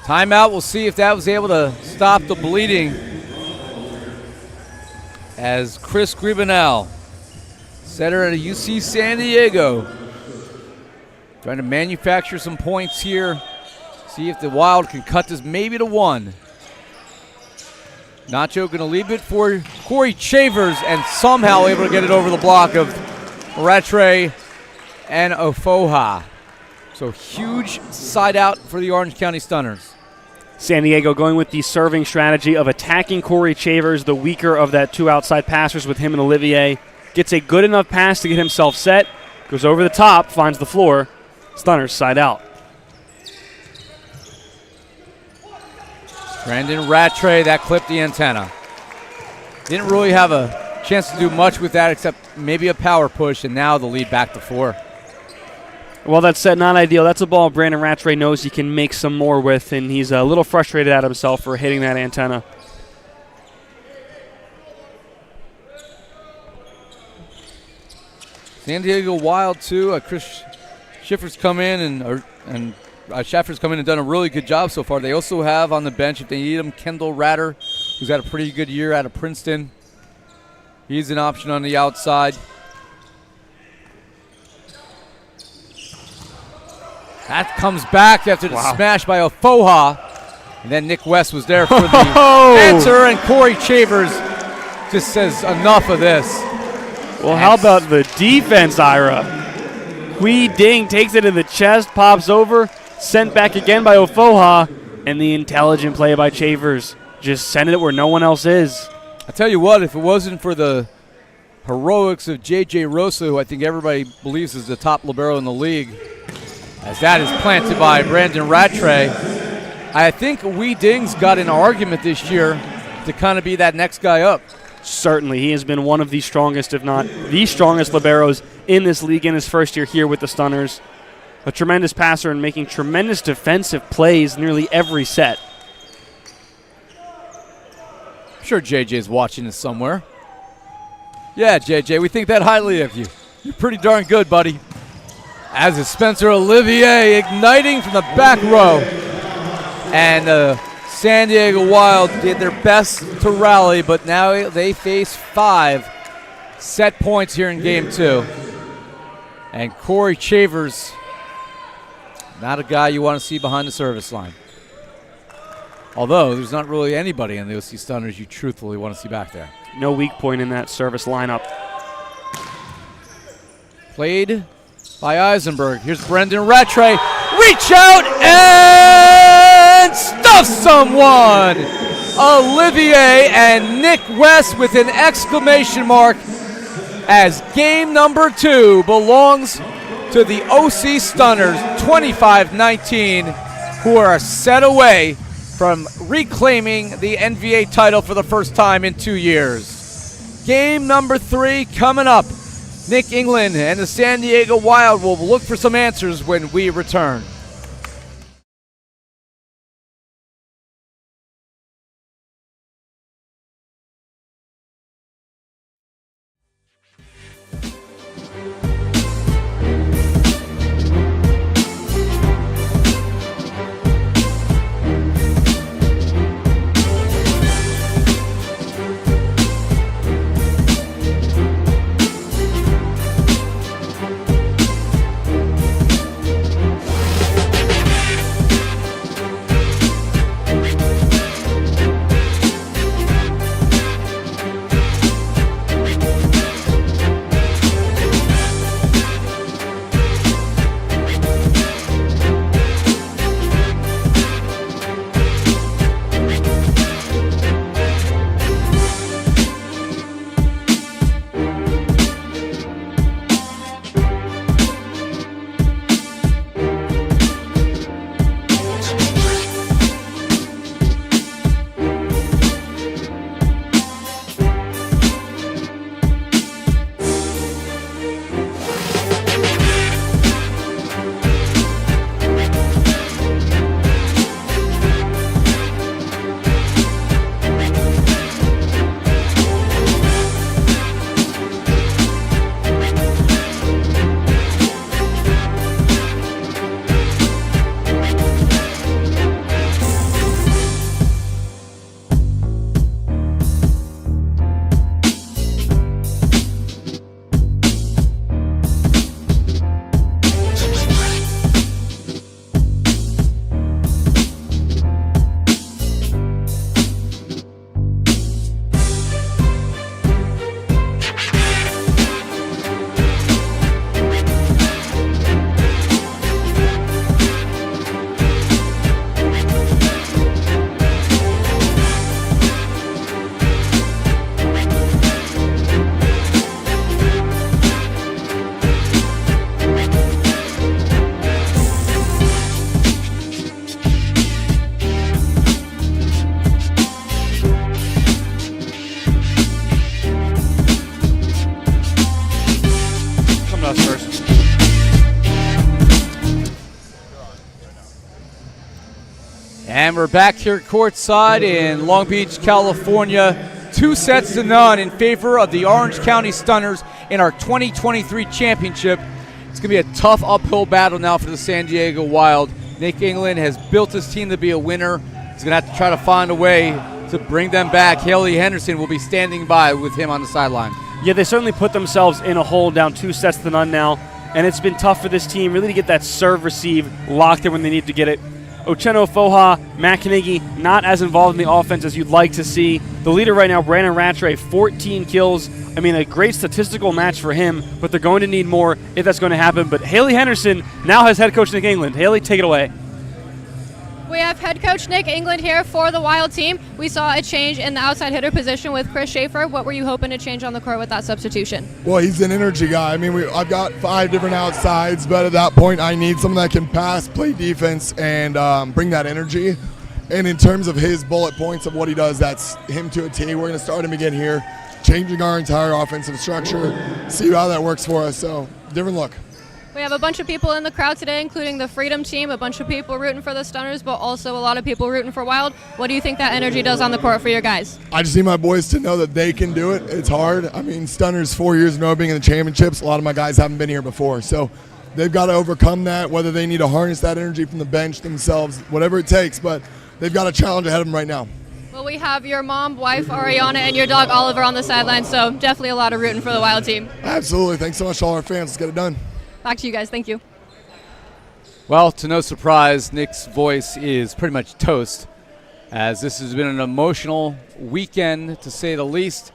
Timeout, we'll see if that was able to stop the bleeding as Chris Gribanel, setter at UC San Diego, trying to manufacture some points here, see if the Wild can cut this maybe to 1. Nacho going to leave it for Corey Chavers and somehow able to get it over the block of Rattray and Ofoha. So huge side out for the Orange County Stunners. San Diego going with the serving strategy of attacking Corey Chavers, the weaker of that 2 outside passers with him and Olivier. Gets a good enough pass to get himself set, goes over the top, finds the floor. Stunners side out. Brandon Rattray, that clipped the antenna. Didn't really have a chance to do much with that except maybe a power push, and now the lead back to 4. Well, that set, not ideal. That's a ball Brandon Rattray knows he can make some more with, and he's a little frustrated at himself for hitting that antenna. San Diego Wild, too. Chris Schiffer's come in and Schaffer's come in and done a really good job so far. They also have on the bench, if they need him, Kendall Ratter, who's had a pretty good year out of Princeton. He's an option on the outside. That comes back after the smash by Ofoha. And then Nick West was there for the answer, and Corey Chavers just says enough of this. Well, how about the defense, Ira? Hui Ding takes it in the chest, pops over, sent back again by Ofoha, and the intelligent play by Chavers. Just send it where no one else is. I tell you what, if it wasn't for the heroics of J.J. Rosa, who I think everybody believes is the top libero in the league, as that is planted by Brandon Rattray, I think Hui Ding's got an argument this year to kind of be that next guy up. Certainly. He has been one of the strongest, if not the strongest liberos in this league in his first year here with the Stunners. A tremendous passer and making tremendous defensive plays nearly every set. I'm sure JJ's watching this somewhere. Yeah, JJ, we think that highly of you. You're pretty darn good, buddy. As is Spencer Olivier igniting from the back row. And San Diego Wild did their best to rally, but now they face 5 set points here in game 2. And Corey Chavers, not a guy you want to see behind the service line. Although there's not really anybody in the OC Stunners you truthfully want to see back there. No weak point in that service lineup. Played by Eisenberg. Here's Brendan Rattray. Reach out and stuff someone! Olivier and Nick West with an exclamation mark as game number 2 belongs to the OC Stunners, 25-19, who are a set away from reclaiming the NVA title for the first time in 2 years. Game number 3 coming up. Nick England and the San Diego Wild will look for some answers when we return. And we're back here courtside in Long Beach, California. 2-0 in favor of the Orange County Stunners in our 2023 championship. It's going to be a tough uphill battle now for the San Diego Wild. Nick England has built his team to be a winner. He's going to have to try to find a way to bring them back. Haley Henderson will be standing by with him on the sideline. Yeah, they certainly put themselves in a hole down 2-0 now, and it's been tough for this team really to get that serve-receive locked in when they need to get it. Ocheno Foha, Matt Carnegie, not as involved in the offense as you'd like to see. The leader right now, Brandon Rattray, 14 kills. I mean, a great statistical match for him, but they're going to need more if that's going to happen. But Haley Henderson now has head coach Nick England. Haley, take it away. We have head coach Nick England here for the Wild team. We saw a change in the outside hitter position with Chris Schaefer. What were you hoping to change on the court with that substitution? Well, he's an energy guy. I mean, I've got 5 different outsides, but at that point I need someone that can pass, play defense, and bring that energy. And in terms of his bullet points of what he does, that's him to a T. We're going to start him again here, changing our entire offensive structure, see how that works for us. So, different look. We have a bunch of people in the crowd today, including the Freedom team, a bunch of people rooting for the Stunners, but also a lot of people rooting for Wild. What do you think that energy does on the court for your guys? I just need my boys to know that they can do it. It's hard. I mean, Stunners 4 years in a row being in the championships. A lot of my guys haven't been here before. So they've got to overcome that, whether they need to harness that energy from the bench themselves, whatever it takes. But they've got a challenge ahead of them right now. Well, we have your mom, wife, Ariana, and your dog, Oliver, on the sideline, so definitely a lot of rooting for the Wild team. Absolutely. Thanks so much to all our fans. Let's get it done. Back to you guys. Thank you. Well, to no surprise, Nick's voice is pretty much toast, as this has been an emotional weekend, to say the least.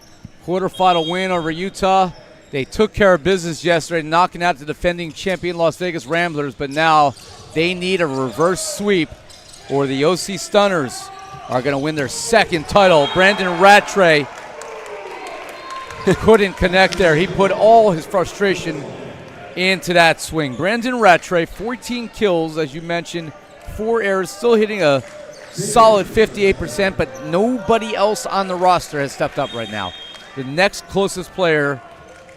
Quarterfinal win over Utah. They took care of business yesterday, knocking out the defending champion Las Vegas Ramblers, but now they need a reverse sweep, or the OC Stunners are going to win their second title. Brandon Rattray couldn't connect there. He put all his frustration into that swing. Brandon Rattray, 14 kills, as you mentioned, 4 errors, still hitting a solid 58%, but nobody else on the roster has stepped up right now. The next closest player,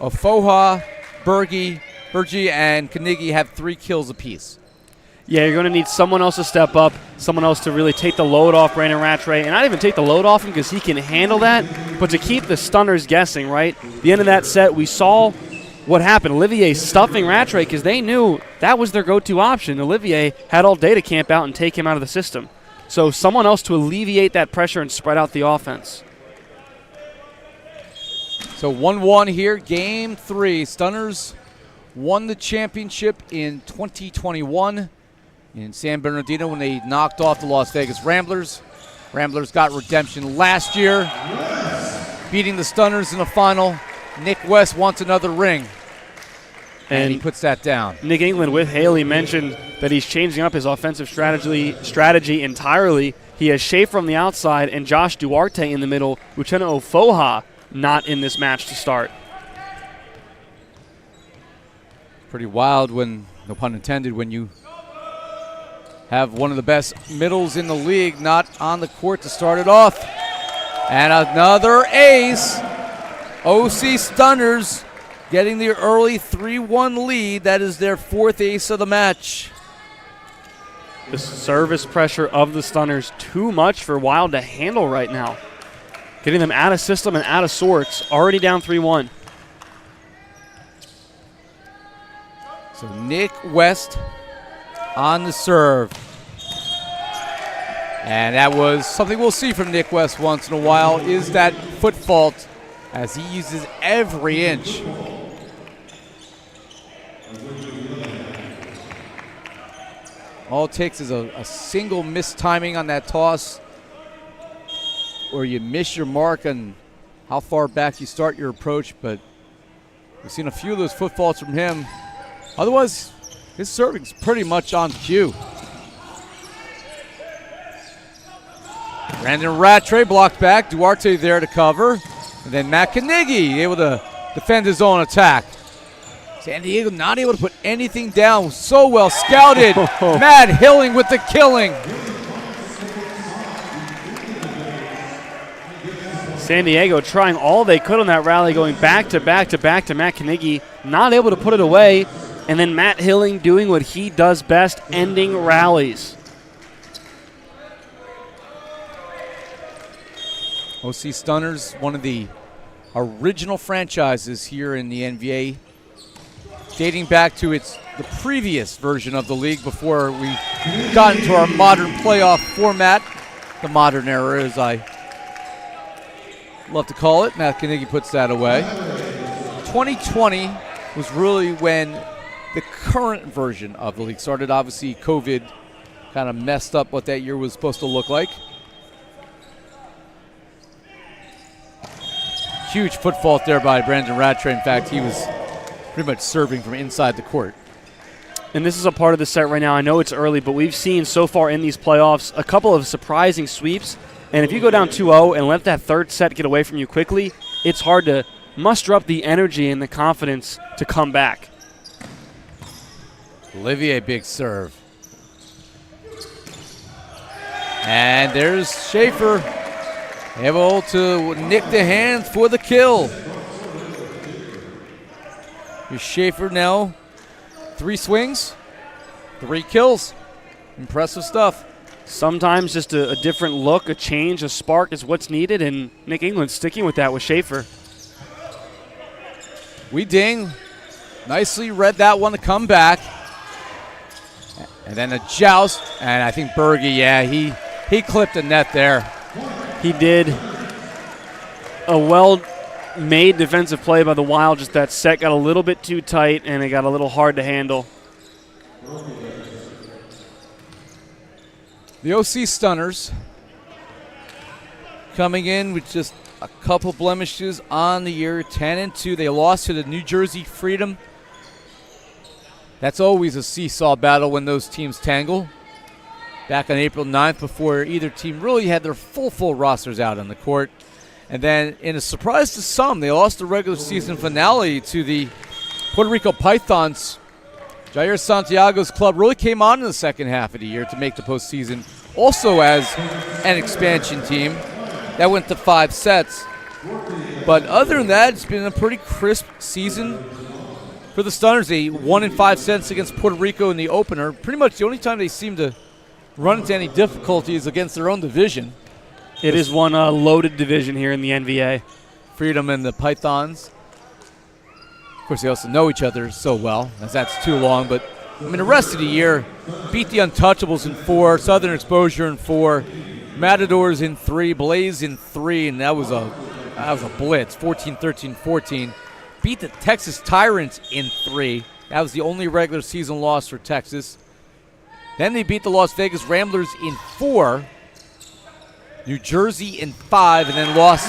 Ofoha, Bergie, and Kanigi have 3 kills apiece. Yeah, you're going to need someone else to step up, someone else to really take the load off Brandon Rattray, and not even take the load off him because he can handle that, but to keep the Stunners guessing, right? The end of that set, we saw what happened. Olivier stuffing Rattray because they knew that was their go-to option. Olivier had all day to camp out and take him out of the system. So someone else to alleviate that pressure and spread out the offense. So 1-1 here, game 3. Stunners won the championship in 2021 in San Bernardino when they knocked off the Las Vegas Ramblers. Ramblers got redemption last year, beating the Stunners in the final. Nick West wants another ring, and he puts that down. Nick England with Haley mentioned that he's changing up his offensive strategy entirely. He has Schaefer on the outside and Josh Duarte in the middle. Lieutenant Ofoha not in this match to start. Pretty wild when, no pun intended, when you have one of the best middles in the league not on the court to start it off. And another ace. OC Stunners getting the early 3-1 lead. That is their 4th ace of the match. The service pressure of the Stunners too much for Wild to handle right now. Getting them out of system and out of sorts. Already down 3-1. So Nick West on the serve. And that was something we'll see from Nick West once in a while, is that foot fault, as he uses every inch. All it takes is a single mistiming on that toss, or you miss your mark on how far back you start your approach, but we've seen a few of those foot faults from him. Otherwise, his serving's pretty much on cue. Brandon Rattray blocked back, Duarte there to cover. And then Matt Kanigi able to defend his own attack. San Diego not able to put anything down. So well scouted. Matt Hilling with the killing. San Diego trying all they could on that rally, going back to back to back to Matt Kanigi. Not able to put it away. And then Matt Hilling doing what he does best, ending rallies. OC Stunners, one of the original franchises here in the NVA, dating back to the previous version of the league before we got into our modern playoff format. The modern era, as I love to call it. Matt Kanigi puts that away. 2020 was really when the current version of the league started. Obviously, COVID kind of messed up what that year was supposed to look like. Huge foot fault there by Brandon Rattray. In fact, he was pretty much serving from inside the court. And this is a part of the set right now. I know it's early, but we've seen so far in these playoffs a couple of surprising sweeps. And if you go down 2-0 and let that third set get away from you quickly, it's hard to muster up the energy and the confidence to come back. Olivier, big serve. And there's Schaefer, able to nick the hand for the kill. Here's Schaefer now 3 swings, 3 kills. Impressive stuff. Sometimes just a different look, a change, a spark is what's needed, and Nick England sticking with that with Schaefer. Wee Ding nicely read that one to come back. And then a joust, and I think Berge, yeah, he clipped the net there. He did. A well-made defensive play by the Wild, just that set got a little bit too tight, and it got a little hard to handle. The OC Stunners coming in with just a couple blemishes on the year, 10-2. They lost to the New Jersey Freedom. That's always a seesaw battle when those teams tangle. Back on April 9th, before either team really had their full rosters out on the court. And then, in a surprise to some, they lost the regular season finale to the Puerto Rico Pythons. Jair Santiago's club really came on in the second half of the year to make the postseason, also as an expansion team. That went to 5 sets. But other than that, it's been a pretty crisp season for the Stunners. They won in 5 sets against Puerto Rico in the opener. Pretty much the only time they seem to run into any difficulties against their own division. It is one loaded division here in the NVA. Freedom and the Pythons. Of course, they also know each other so well, as that's too long. But, I mean, the rest of the year, beat the Untouchables in 4, Southern Exposure in 4, Matadors in 3, Blaze in 3, and that was a blitz, 14-13-14. Beat the Texas Tyrants in 3. That was the only regular season loss for Texas. Then they beat the Las Vegas Ramblers in 4, New Jersey in 5, and then lost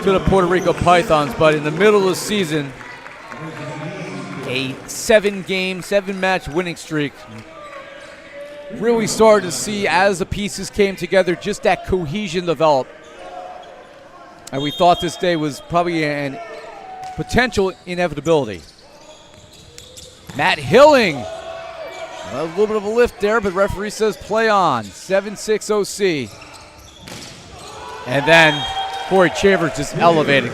to the Puerto Rico Pythons. But in the middle of the season, a 7-match winning streak. Really started to see, as the pieces came together, just that cohesion develop. And we thought this day was probably an potential inevitability. Matt Hilling, a little bit of a lift there, but referee says play on. 7-6 OC. And then Corey Chavers just elevating.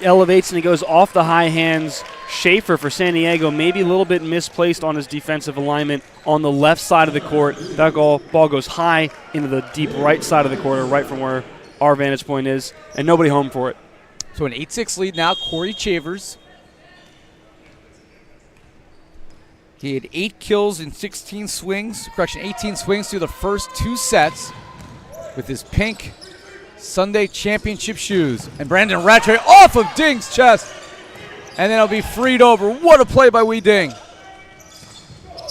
Elevates and he goes off the high hands. Schaefer for San Diego, maybe a little bit misplaced on his defensive alignment on the left side of the court. That ball goes high into the deep right side of the court, or right from where our vantage point is, and nobody home for it. So an 8-6 lead now, Corey Chavers. He had 8 kills in 18 swings through the first 2 sets with his pink Sunday championship shoes. And Brandon Rattray off of Ding's chest. And then it'll be freed over. What a play by Wee Ding.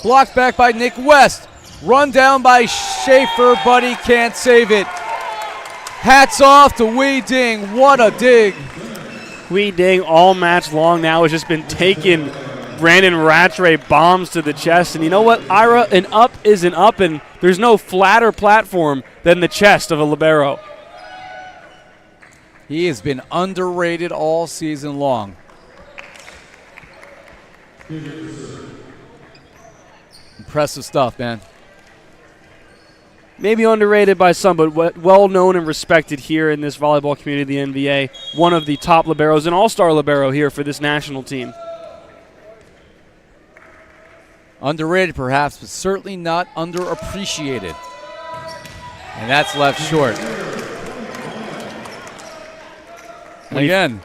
Blocked back by Nick West. Run down by Schaefer, but he can't save it. Hats off to Wee Ding. What a dig. Wee Ding all match long now has just been taking Brandon Rattray bombs to the chest. And you know what, Ira? An up is an up, and there's no flatter platform than the chest of a libero. He has been underrated all season long. Impressive stuff, man. Maybe underrated by some, but well known and respected here in this volleyball community, the NVA. One of the top liberos, an all-star libero here for this national team. Underrated perhaps, but certainly not underappreciated. And that's left short. And again,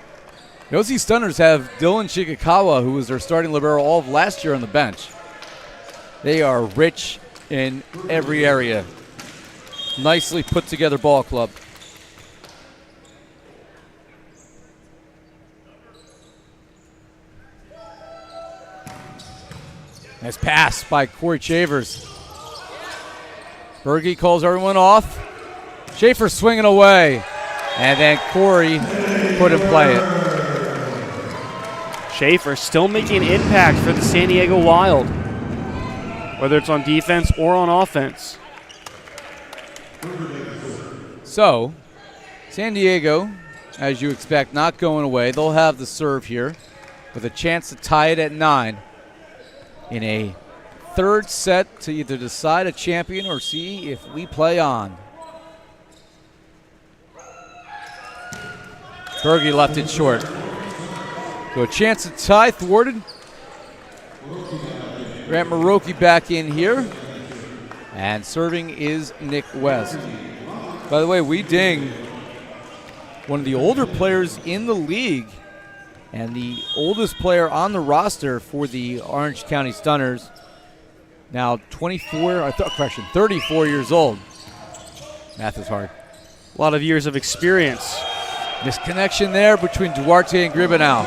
the OC Stunners have Dylan Shigakawa, who was their starting libero all of last year on the bench. They are rich in every area. Nicely put together ball club. Nice pass by Corey Chavers. Berge calls everyone off. Schaefer swinging away. And then Corey couldn't play it. Schaefer still making an impact for the San Diego Wild, whether it's on defense or on offense. So, San Diego, as you expect, not going away. They'll have the serve here with a chance to tie it at 9 in a third set to either decide a champion or see if we play on. Berge left it short. So a chance to tie thwarted. Grant Maroki back in here. And serving is Nick West. By the way, Wee Ding, one of the older players in the league and the oldest player on the roster for the Orange County Stunners. Now 34 years old. Math is hard. A lot of years of experience. Misconnection there between Duarte and Gribenow.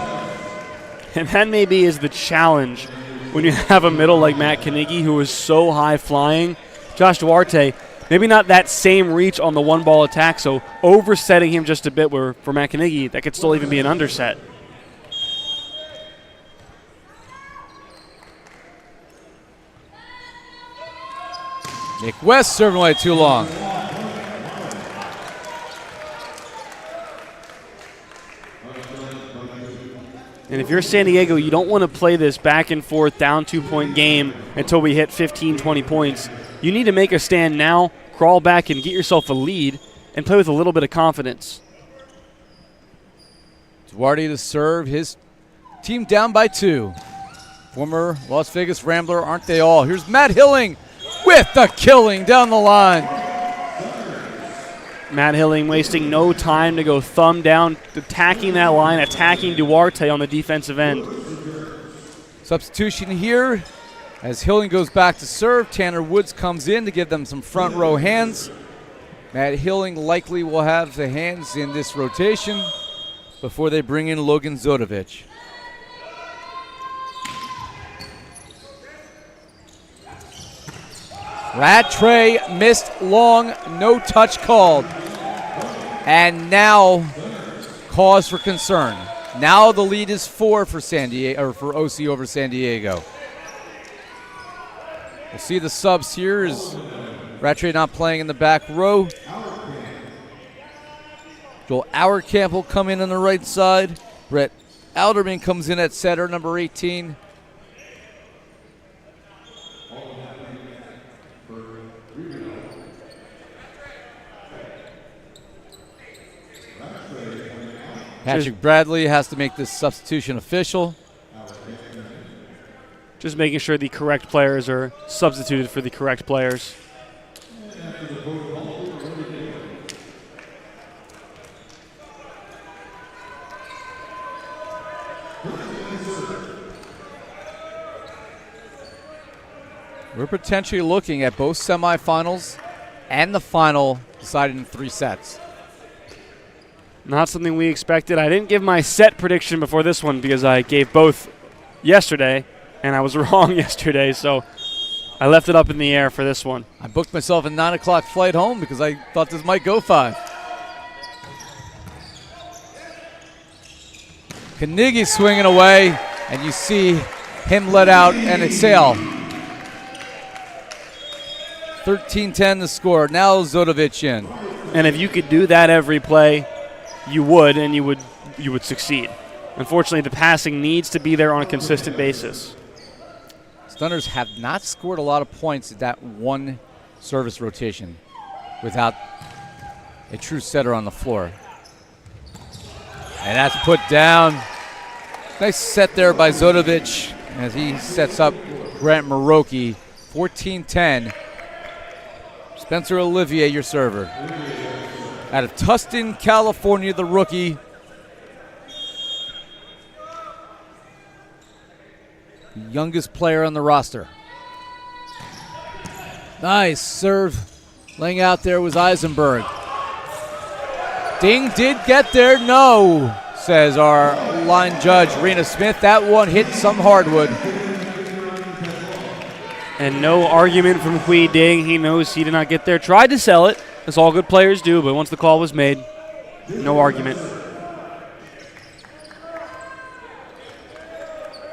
And that maybe is the challenge when you have a middle like Matt Knigge who is so high flying. Josh Duarte, maybe not that same reach on the one ball attack, so oversetting him just a bit where for Matt Knigge, that could still even be an underset. Nick West serving away too long. And if you're San Diego, you don't want to play this back and forth down 2-point game until we hit 15, 20 points. You need to make a stand now, crawl back and get yourself a lead, and play with a little bit of confidence. Duarte to serve, his team down by 2. Former Las Vegas Rambler, aren't they all? Here's Matt Hilling with the killing down the line. Matt Hilling wasting no time to go thumb down, attacking that line, attacking Duarte on the defensive end. Substitution here as Hilling goes back to serve. Tanner Woods comes in to give them some front row hands. Matt Hilling likely will have the hands in this rotation before they bring in Logan Zodovich. Rattray missed long, no touch called. And now cause for concern. Now the lead is 4 for San Diego, or for OC over San Diego. We'll see the subs here as Rattray not playing in the back row. Joel Auerkamp will come in on the right side. Brett Alderman comes in at setter, number 18. Patrick Bradley has to make this substitution official. Just making sure the correct players are substituted for the correct players. We're potentially looking at both semifinals and the final decided in 3 sets. Not something we expected. I didn't give my set prediction before this one because I gave both yesterday, and I was wrong yesterday, so I left it up in the air for this one. I booked myself a 9 o'clock flight home because I thought this might go 5. Knigge swinging away, and you see him let out and exhale. 13-10 the score. Now Zodovich in. And if you could do that every play, you would, and you would succeed. Unfortunately, the passing needs to be there on a consistent basis. Stunners have not scored a lot of points at that one service rotation without a true setter on the floor. And that's put down. Nice set there by Zodovich as he sets up Grant Maroki. 14-10. Spencer Olivier, your server. Out of Tustin, California, the rookie. The youngest player on the roster. Nice serve. Laying out there was Eisenberg. Ding did get there. No, says our line judge, Rena Smith. That one hit some hardwood. And no argument from Hui Ding. He knows he did not get there. Tried to sell it, as all good players do, but once the call was made, no argument.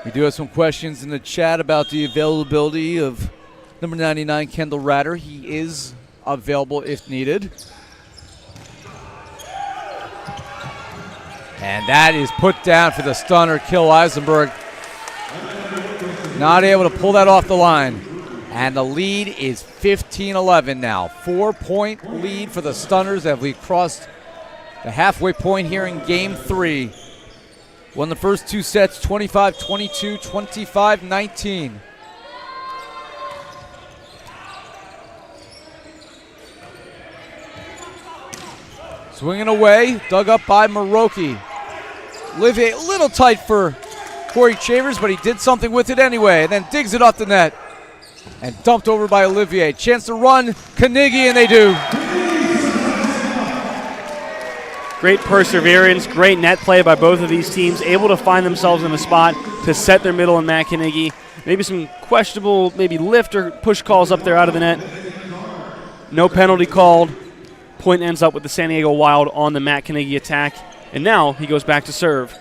We do have some questions in the chat about the availability of number 99, Kendall Ratter. He is available if needed. And that is put down for the stunner kill. Eisenberg not able to pull that off the line. And the lead is 15-11 now. 4-point lead for the Stunners as we crossed the halfway point here in Game 3. Won the first 2 sets, 25-22, 25-19. Swinging away, dug up by Maroki. Olivier a little tight for Corey Chavers, but he did something with it anyway, and then digs it off the net. And dumped over by Olivier. Chance to run, Carnegie, and they do. Great perseverance, great net play by both of these teams, able to find themselves in a spot to set their middle and Matt Carnegie. Maybe some questionable, maybe lift or push calls up there out of the net. No penalty called. Point ends up with the San Diego Wild on the Matt Carnegie attack. And now he goes back to serve.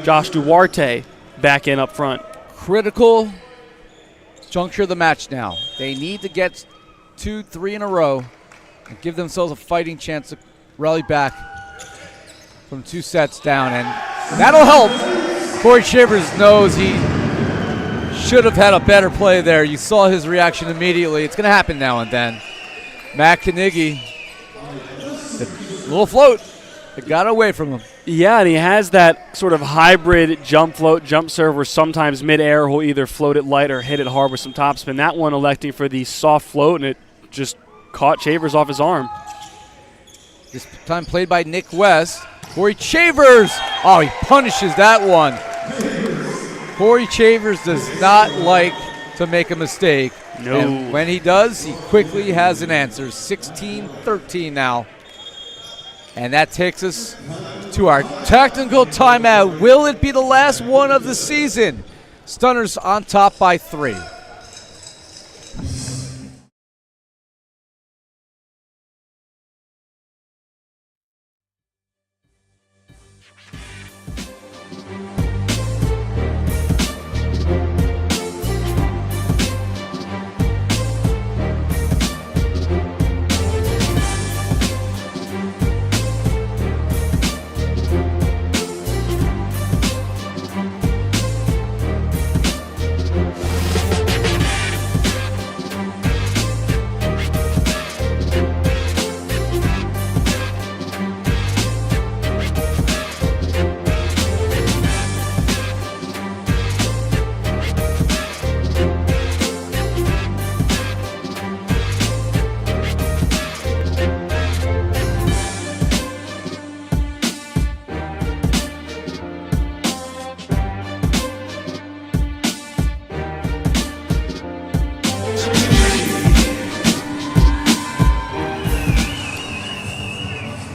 Josh Duarte back in up front. Critical juncture of the match now. They need to get 2-3 in a row and give themselves a fighting chance to rally back from 2 sets down, and that'll help. Corey Chavers knows he should have had a better play there. You saw his reaction immediately. It's going to happen now and then. Matt Carnegie, a little float. It got away from him. Yeah, and he has that sort of hybrid jump float, jump serve where sometimes midair he'll either float it light or hit it hard with some topspin. That one electing for the soft float, and it just caught Chavers off his arm. This time played by Nick West. Corey Chavers. Oh, he punishes that one. Corey Chavers does not like to make a mistake. No. And when he does, he quickly has an answer. 16-13 now. And that takes us to our technical timeout. Will it be the last one of the season? Stunners on top by 3.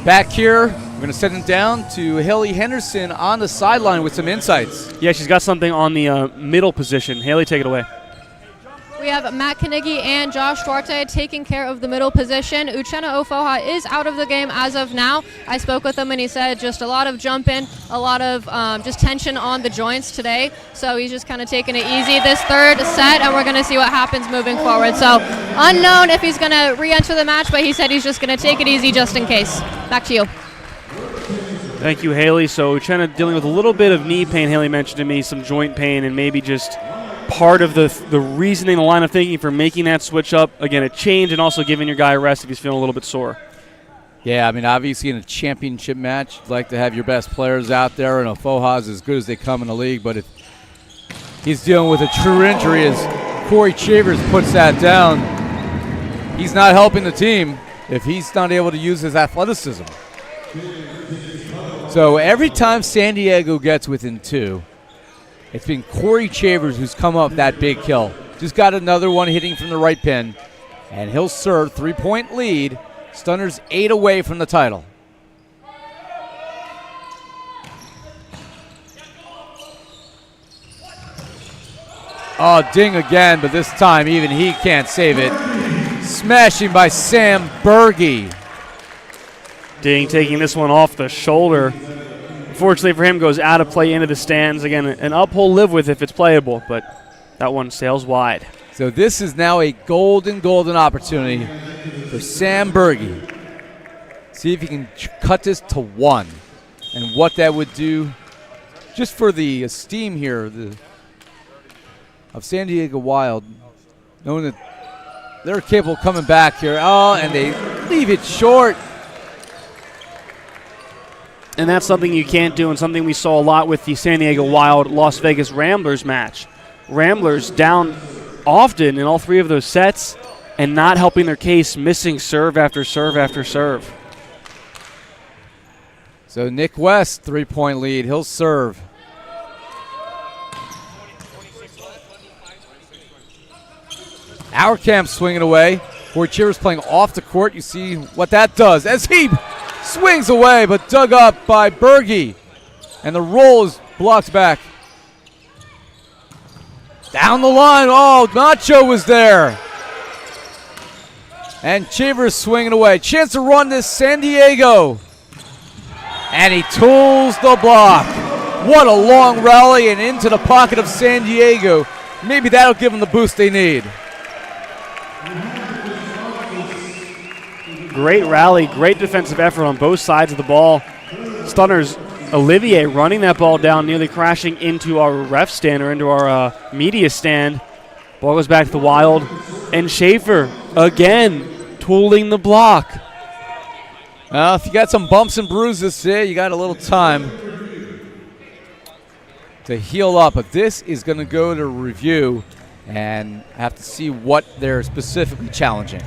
Back here, we're going to send it down to Haley Henderson on the sideline with some insights. Yeah, she's got something on the middle position. Haley, take it away. We have Matt Carnegie and Josh Duarte taking care of the middle position. Uchenna Ofoha is out of the game as of now. I spoke with him and he said just a lot of jumping, a lot of just tension on the joints today. So he's just kind of taking it easy this third set, and we're going to see what happens moving forward. So unknown if he's going to re-enter the match, but he said he's just going to take it easy just in case. Back to you. Thank you, Haley. So Uchenna dealing with a little bit of knee pain. Haley mentioned to me some joint pain and maybe just part of the reasoning, the line of thinking for making that switch up. Again, a change and also giving your guy a rest if he's feeling a little bit sore. Yeah, I mean, obviously in a championship match, you'd like to have your best players out there, and Ofoha's as good as they come in the league. But if he's dealing with a true injury, as Corey Chavers puts that down, he's not helping the team if he's not able to use his athleticism. So every time San Diego gets within 2, it's been Corey Chavers who's come up that big kill. Just got another one hitting from the right pin, and he'll serve. 3-point lead. Stunners 8 away from the title. Oh, ding again, but this time even he can't save it. Smashing by Sam Berge. Ding taking this one off the shoulder. Unfortunately for him, goes out of play into the stands. Again, an up hole live with if it's playable, but that one sails wide. So this is now a golden opportunity for Sam Berge. See if he can cut this to 1 and what that would do just for the esteem here of San Diego Wild, knowing that they're capable of coming back here. Oh, and they leave it short. And that's something you can't do, and something we saw a lot with the San Diego Wild Las Vegas Ramblers match. Ramblers down often in all three of those sets and not helping their case, missing serve after serve after serve. So Nick West, 3-point lead. He'll serve. Auerkamp swinging away. Corey Chivers playing off the court. You see what that does as he swings away, but dug up by Berge. And the roll is blocked back. Down the line. Oh, Nacho was there. And Chivers swinging away. Chance to run this San Diego. And he tools the block. What a long rally and into the pocket of San Diego. Maybe that'll give them the boost they need. Great rally, great defensive effort on both sides of the ball. Stunners, Olivier running that ball down, nearly crashing into our ref stand or into our media stand. Ball goes back to the Wild. And Schaefer, again, tooling the block. If you got some bumps and bruises there, you got a little time to heal up. But this is going to go to review and have to see what they're specifically challenging.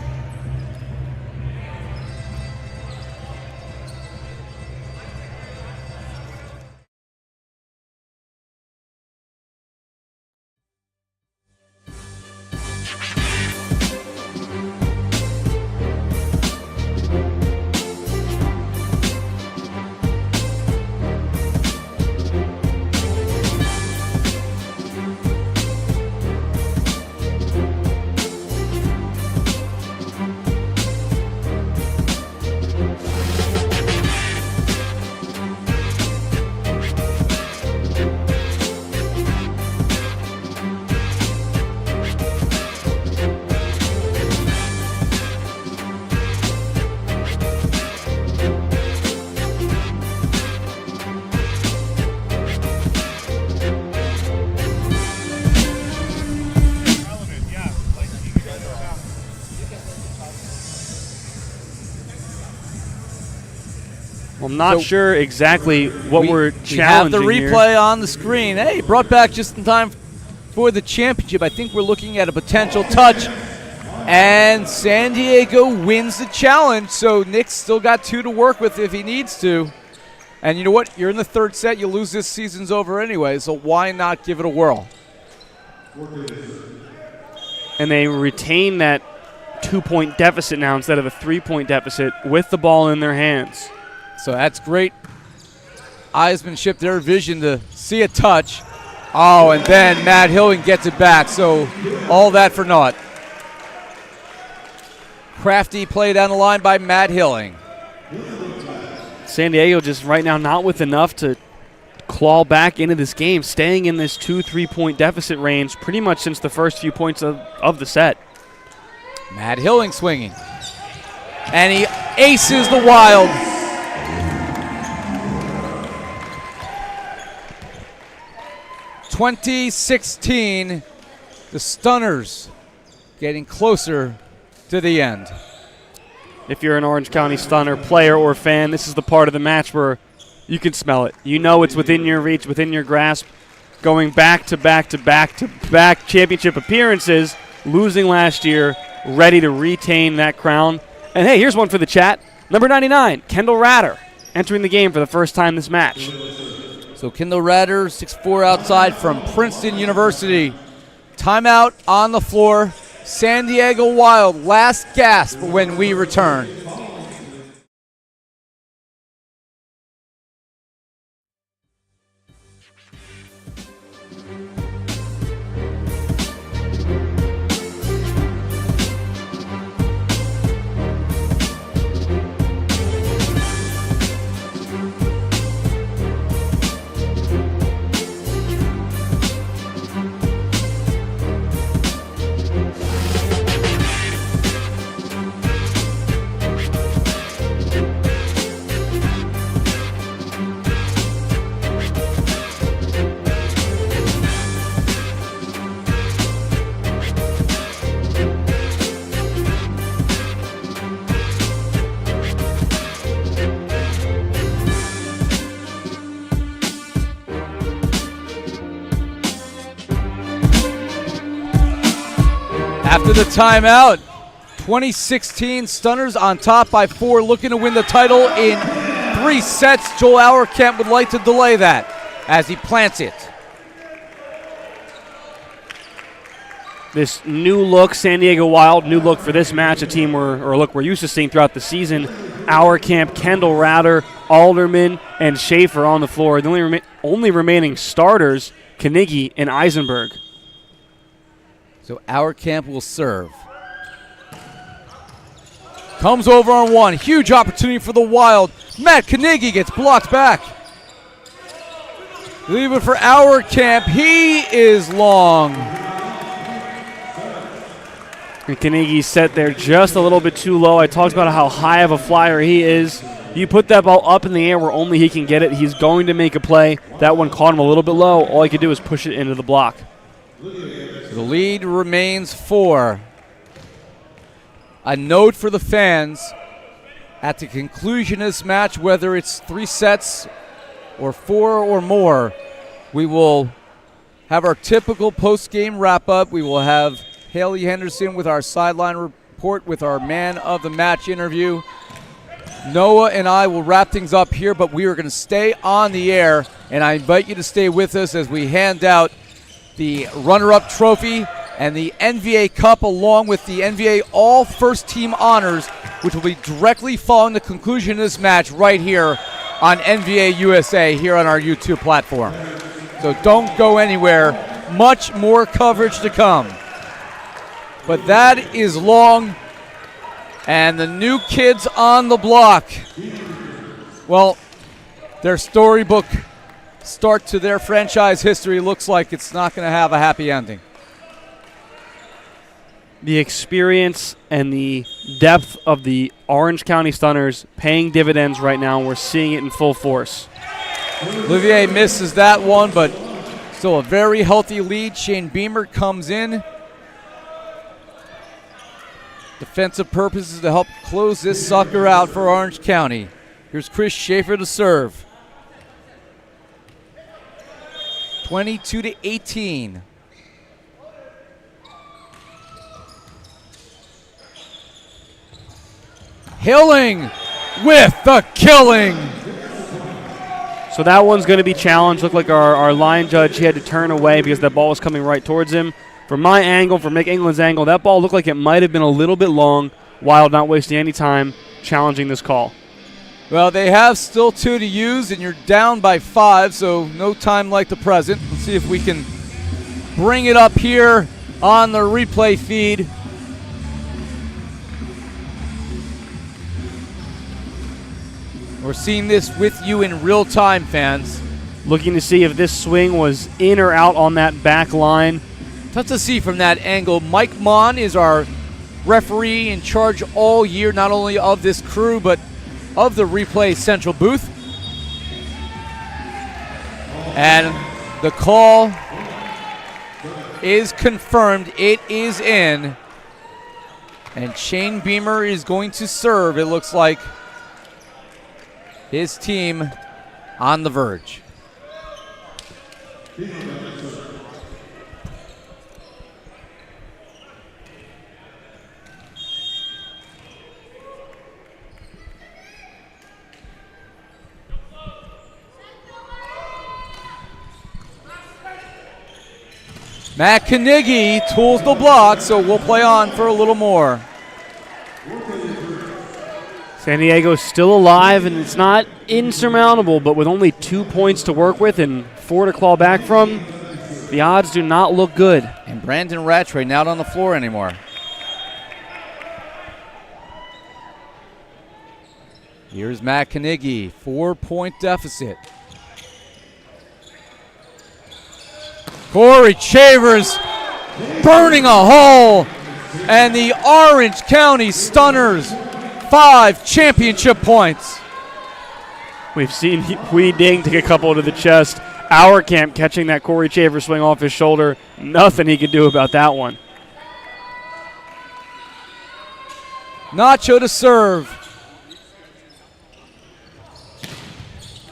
I'm not sure exactly what we're challenging. We have the here. replay on the screen. Hey, brought back just in time for the championship. I think we're looking at a potential touch. And San Diego wins the challenge, so Nick's still got 2 to work with if he needs to. And you know what? You're in the third set. You lose, this season's over anyway, so why not give it a whirl? And they retain that 2-point deficit now instead of a 3-point deficit with the ball in their hands. So that's great eyesmanship, their vision to see a touch. Oh, and then Matt Hilling gets it back, so all that for naught. Crafty play down the line by Matt Hilling. San Diego just right now not with enough to claw back into this game, staying in this 2-3-point deficit range pretty much since the first few points of the set. Matt Hilling swinging. And he aces the Wild. (2016), the Stunners getting closer to the end. If you're an Orange County Stunner player or fan, this is the part of the match where you can smell it. You know it's within your reach, within your grasp. Going back to back to back to back championship appearances, losing last year, ready to retain that crown. And hey, here's one for the chat. Number 99, Kendall Ratter, entering the game for the first time this match. So Kendall Ratter, 6'4" outside from Princeton University. Timeout on the floor. San Diego Wild, last gasp when we return. After the timeout, 2016 Stunners on top by 4, looking to win the title in 3 sets. Joel Auerkamp would like to delay that as he plants it. This new look, San Diego Wild, new look for this match, a team or a look we're used to seeing throughout the season. Auerkamp, Kendall Ratter, Alderman, and Schaefer on the floor. The only remaining starters, Knigge and Eisenberg. So Auerkamp will serve. Comes over on 1. Huge opportunity for the Wild. Matt Knigge gets blocked back. Leave it for Auerkamp. He is long. And Knigge set there just a little bit too low. I talked about how high of a flyer he is. You put that ball up in the air where only he can get it, he's going to make a play. That one caught him a little bit low. All he could do is push it into the block. So the lead remains 4. A note for the fans, at the conclusion of this match, whether it's 3 sets or 4 or more, we will have our typical post-game wrap-up. We will have Haley Henderson with our sideline report with our man of the match interview. Noah and I will wrap things up here, but we are going to stay on the air, and I invite you to stay with us as we hand out the runner-up trophy and the NVA Cup along with the NVA All First Team Honors, which will be directly following the conclusion of this match right here on NVA USA here on our YouTube platform. So don't go anywhere. Much more coverage to come. But that is long, and the new kids on the block, well, their storybook start to their franchise history looks like it's not going to have a happy ending. The experience and the depth of the Orange County Stunners paying dividends right now. We're seeing it in full force. Olivier misses that one, but still a very healthy lead. Shane Beamer comes in. Defensive purposes to help close this sucker out for Orange County. Here's Chris Schaefer to serve. 22-18. Hilling with the killing. So that one's going to be challenged. Looked like our line judge, he had to turn away because that ball was coming right towards him. From my angle, from Nick England's angle, that ball looked like it might have been a little bit long. Wild not wasting any time challenging this call. Well, they have still 2 to use, and you're down by 5, so no time like the present. Let's see if we can bring it up here on the replay feed. We're seeing this with you in real time, fans. Looking to see if this swing was in or out on that back line. Tough to see from that angle. Mike Mon is our referee in charge all year, not only of this crew, but of the replay central booth. And the call is confirmed. It is in. And Shane Beamer is going to serve, it looks like. His team on the verge. Matt Knigge tools the block, so we'll play on for a little more. San Diego's still alive, and it's not insurmountable, but with only 2 points to work with and 4 to claw back from, the odds do not look good. And Brandon Rattray not on the floor anymore. Here's Matt Knigge, 4-point deficit. Corey Chavers burning a hole, and the Orange County Stunners 5 championship points. We've seen Hui Ding take a couple to the chest. Auerkamp catching that Corey Chavers swing off his shoulder. Nothing he could do about that one. Nacho to serve.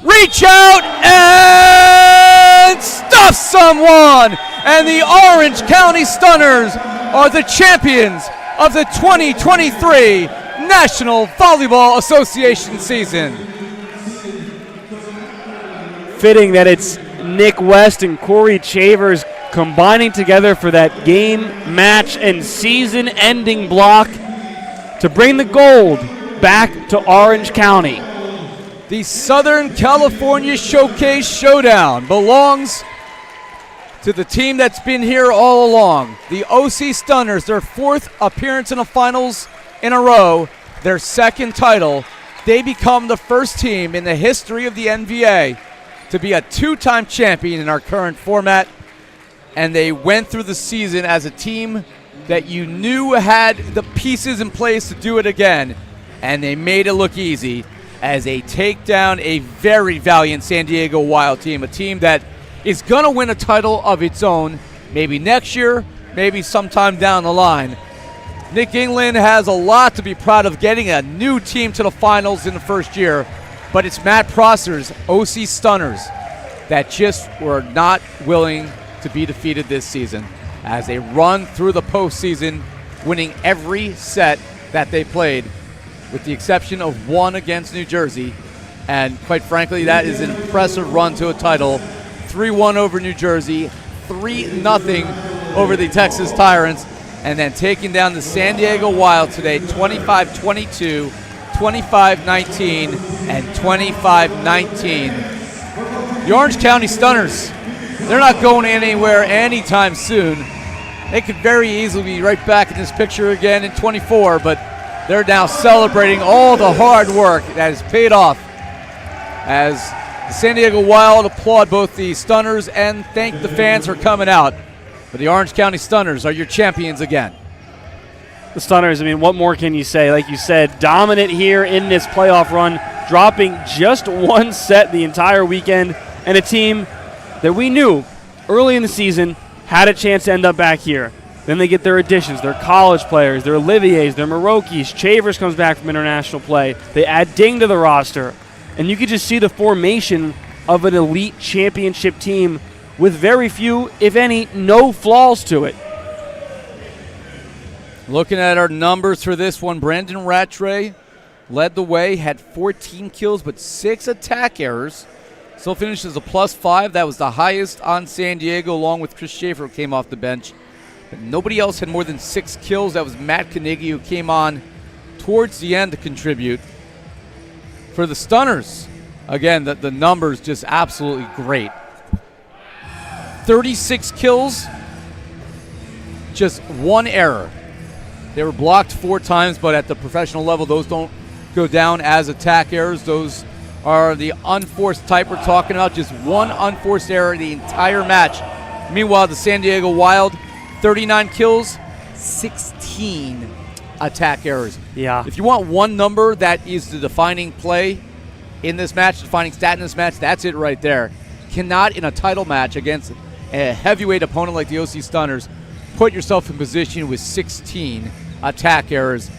Reach out and stuff someone. And the Orange County Stunners are the champions of the 2023 National Volleyball Association season. Fitting that it's Nick West and Corey Chavers combining together for that game, match, and season-ending block to bring the gold back to Orange County. The Southern California Showcase Showdown belongs to the team that's been here all along. The OC Stunners, their 4th appearance in the finals in a row, their 2nd title. They become the first team in the history of the NVA to be a 2-time champion in our current format. And they went through the season as a team that you knew had the pieces in place to do it again. And they made it look easy as they take down a very valiant San Diego Wild team, a team that is going to win a title of its own, maybe next year, maybe sometime down the line. Nick England has a lot to be proud of, getting a new team to the finals in the first year, but it's Matt Prosser's OC Stunners that just were not willing to be defeated this season as they run through the postseason, winning every set that they played, with the exception of one against New Jersey. And quite frankly, that is an impressive run to a title. 3-1 over New Jersey, 3-0 over the Texas Tyrants, and then taking down the San Diego Wild today, 25-22, 25-19, and 25-19. The Orange County Stunners, they're not going anywhere anytime soon. They could very easily be right back in this picture again in 24, but they're now celebrating all the hard work that has paid off as the San Diego Wild applaud both the Stunners and thank the fans for coming out. But the Orange County Stunners are your champions again. The Stunners, I mean, what more can you say? Like you said, dominant here in this playoff run, dropping just one set the entire weekend, and a team that we knew early in the season had a chance to end up back here. Then they get their additions, their college players, their Oliviers, their Marokis. Chavers comes back from international play. They add Ding to the roster. And you could just see the formation of an elite championship team with very few, if any, no flaws to it. Looking at our numbers for this one, Brandon Rattray led the way, had 14 kills but 6 attack errors. Still finished as a +5. That was the highest on San Diego, along with Chris Schaefer, who came off the bench. But nobody else had more than 6 kills. That was Matt Carnegie, who came on towards the end to contribute. For the Stunners, again, the numbers just absolutely great. 36 kills, just 1 error. They were blocked 4 times, but at the professional level, those don't go down as attack errors. Those are the unforced type we're talking about. Just 1 unforced error the entire match. Meanwhile, the San Diego Wild, 39 kills, 16 attack errors. Yeah. If you want one number that is the defining play in this match, defining stat in this match, that's it right there. Cannot, in a title match against a heavyweight opponent like the OC Stunners, put yourself in position with 16 attack errors.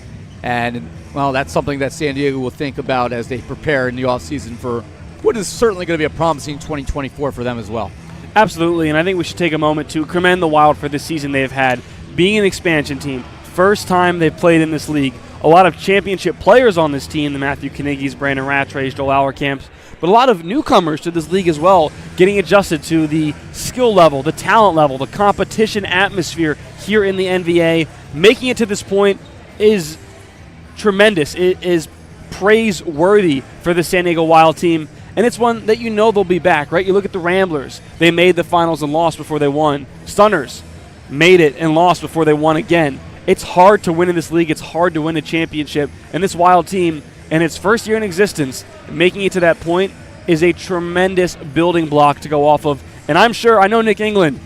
And, well, that's something that San Diego will think about as they prepare in the offseason for what is certainly going to be a promising 2024 for them as well. Absolutely, and I think we should take a moment to commend the Wild for the season they've had. Being an expansion team, first time they've played in this league. A lot of championship players on this team, the Matthew Carnegies, Brandon Rattrays, Joel Auerkamps, but a lot of newcomers to this league as well, getting adjusted to the skill level, the talent level, the competition atmosphere here in the NVA. Making it to this point is tremendous. It is praiseworthy for the San Diego Wild team, and it's one that you know they'll be back, right? You look at the Ramblers. They made the finals and lost before they won. Stunners made it and lost before they won again. It's hard to win in this league. It's hard to win a championship. And this Wild team, in its first year in existence, making it to that point is a tremendous building block to go off of. And I know Nick England,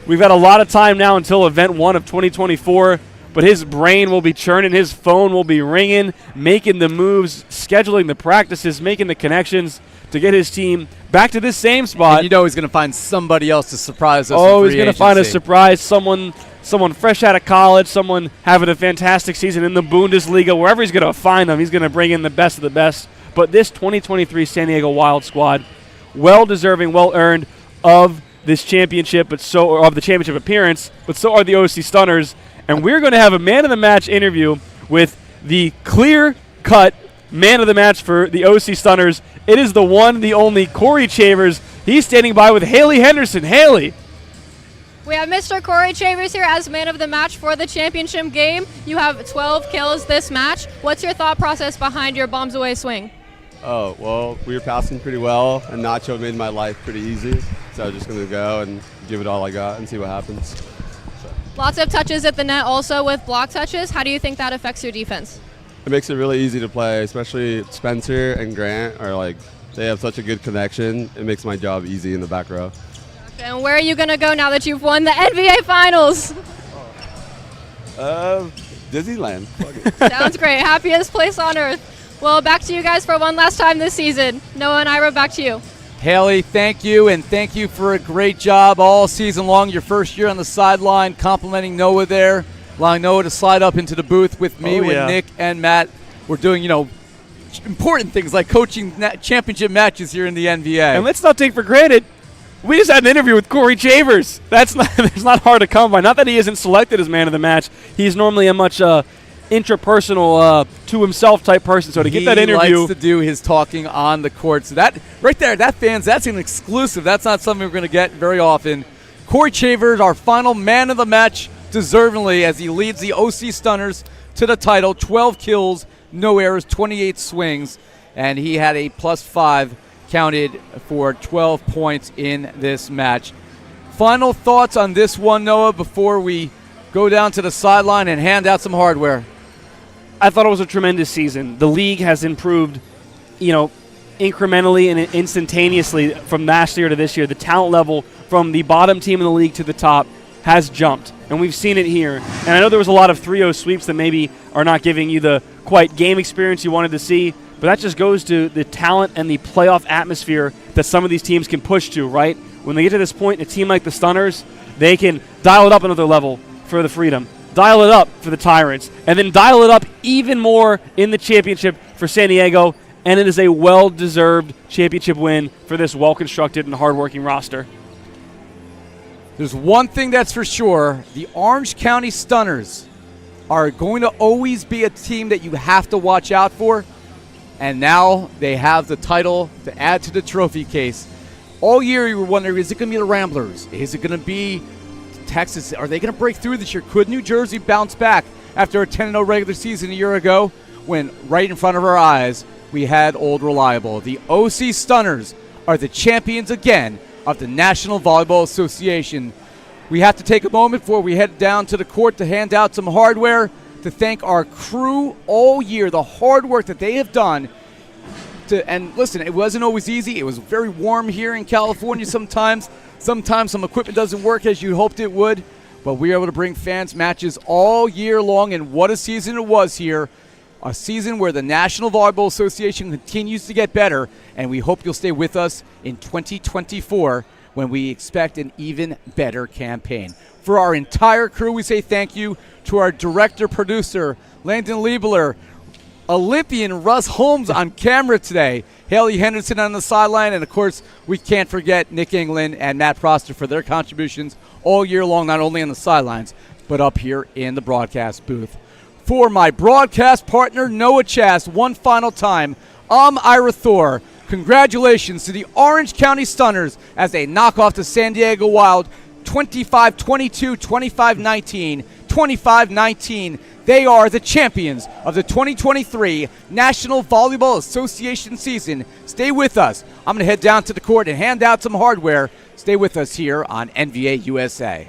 we've got a lot of time now until Event 1 of 2024, but his brain will be churning, his phone will be ringing, making the moves, scheduling the practices, making the connections to get his team back to this same spot. And you know he's going to find somebody else to surprise us. Oh, he's going to find a surprise, someone fresh out of college, someone having a fantastic season in the Bundesliga, wherever he's going to find them, he's going to bring in the best of the best. But this 2023 San Diego Wild squad, well-deserving, well-earned of this championship, of the championship appearance, but so are the OC Stunners. and we're going to have a man of the match interview with the clear-cut man of the match for the OC Stunners. It is the one, the only Corey Chavers. He's standing by with Haley Henderson. Haley. We have Mr. Corey Chavers here as man of the match for the championship game. You have 12 kills this match. What's your thought process behind your bombs away swing? Oh, well, we were passing pretty well, and Nacho made my life pretty easy. So I was just going to go and give it all I got and see what happens. Lots of touches at the net also with block touches. How do you think that affects your defense? It makes it really easy to play, especially Spencer and Grant are like, they have such a good connection. It makes my job easy in the back row. Okay, and where are you going to go now that you've won the NVA finals? Disneyland. Sounds great. Happiest place on earth. Well, back to you guys for one last time this season. Noah and Ira, back to you. Haley, thank you, and thank you for a great job all season long. Your first year on the sideline, complimenting Noah there, allowing Noah to slide up into the booth with me, with Nick and Matt. We're doing, important things like coaching championship matches here in the NVA. And let's not take for granted, we just had an interview with Corey Chavers. That's not hard to come by. Not that he isn't selected as man of the match. He's normally a much intrapersonal, to himself type person. So to get that interview, he likes to do his talking on the court. So that right there, that's an exclusive. That's not something we're going to get very often. Corey Chavers, our final man of the match, deservingly, as he leads the OC Stunners to the title. 12 kills, no errors, 28 swings, and he had a +5 counted for 12 points in this match. Final thoughts on this one, Noah, before we go down to the sideline and hand out some hardware. I thought it was a tremendous season. The league has improved, incrementally and instantaneously from last year to this year. The talent level from the bottom team in the league to the top has jumped, and we've seen it here. And I know there was a lot of 3-0 sweeps that maybe are not giving you the quite game experience you wanted to see, but that just goes to the talent and the playoff atmosphere that some of these teams can push to, right? When they get to this point, a team like the Stunners, they can dial it up another level for the Freedom, dial it up for the Tyrants, and then dial it up even more in the championship for San Diego, and it is a well-deserved championship win for this well-constructed and hardworking roster. There's one thing that's for sure. The Orange County Stunners are going to always be a team that you have to watch out for, and now they have the title to add to the trophy case. All year you were wondering, is it going to be the Ramblers? Is it going to be Texas? Are they going to break through this year? Could New Jersey bounce back after a 10-0 regular season a year ago when right in front of our eyes we had Old Reliable? The OC Stunners are the champions again of the National Volleyball Association. We have to take a moment before we head down to the court to hand out some hardware, to thank our crew all year, the hard work that they have done. And listen, it wasn't always easy. It was very warm here in California sometimes. Sometimes some equipment doesn't work as you hoped it would, but we were able to bring fans matches all year long, and what a season it was here. A season where the National Volleyball Association continues to get better, and we hope you'll stay with us in 2024 when we expect an even better campaign. For our entire crew, we say thank you to our director-producer, Landon Liebler, Olympian Russ Holmes on camera today, Haley Henderson on the sideline, and of course, we can't forget Nick England and Matt Proster for their contributions all year long, not only on the sidelines, but up here in the broadcast booth. For my broadcast partner, Noah Chast, one final time, I'm Ira Thor. Congratulations to the Orange County Stunners as they knock off the San Diego Wild 25-22, 25-19, 25-19. They are the champions of the 2023 National Volleyball Association season. Stay with us. I'm going to head down to the court and hand out some hardware. Stay with us here on NVA USA.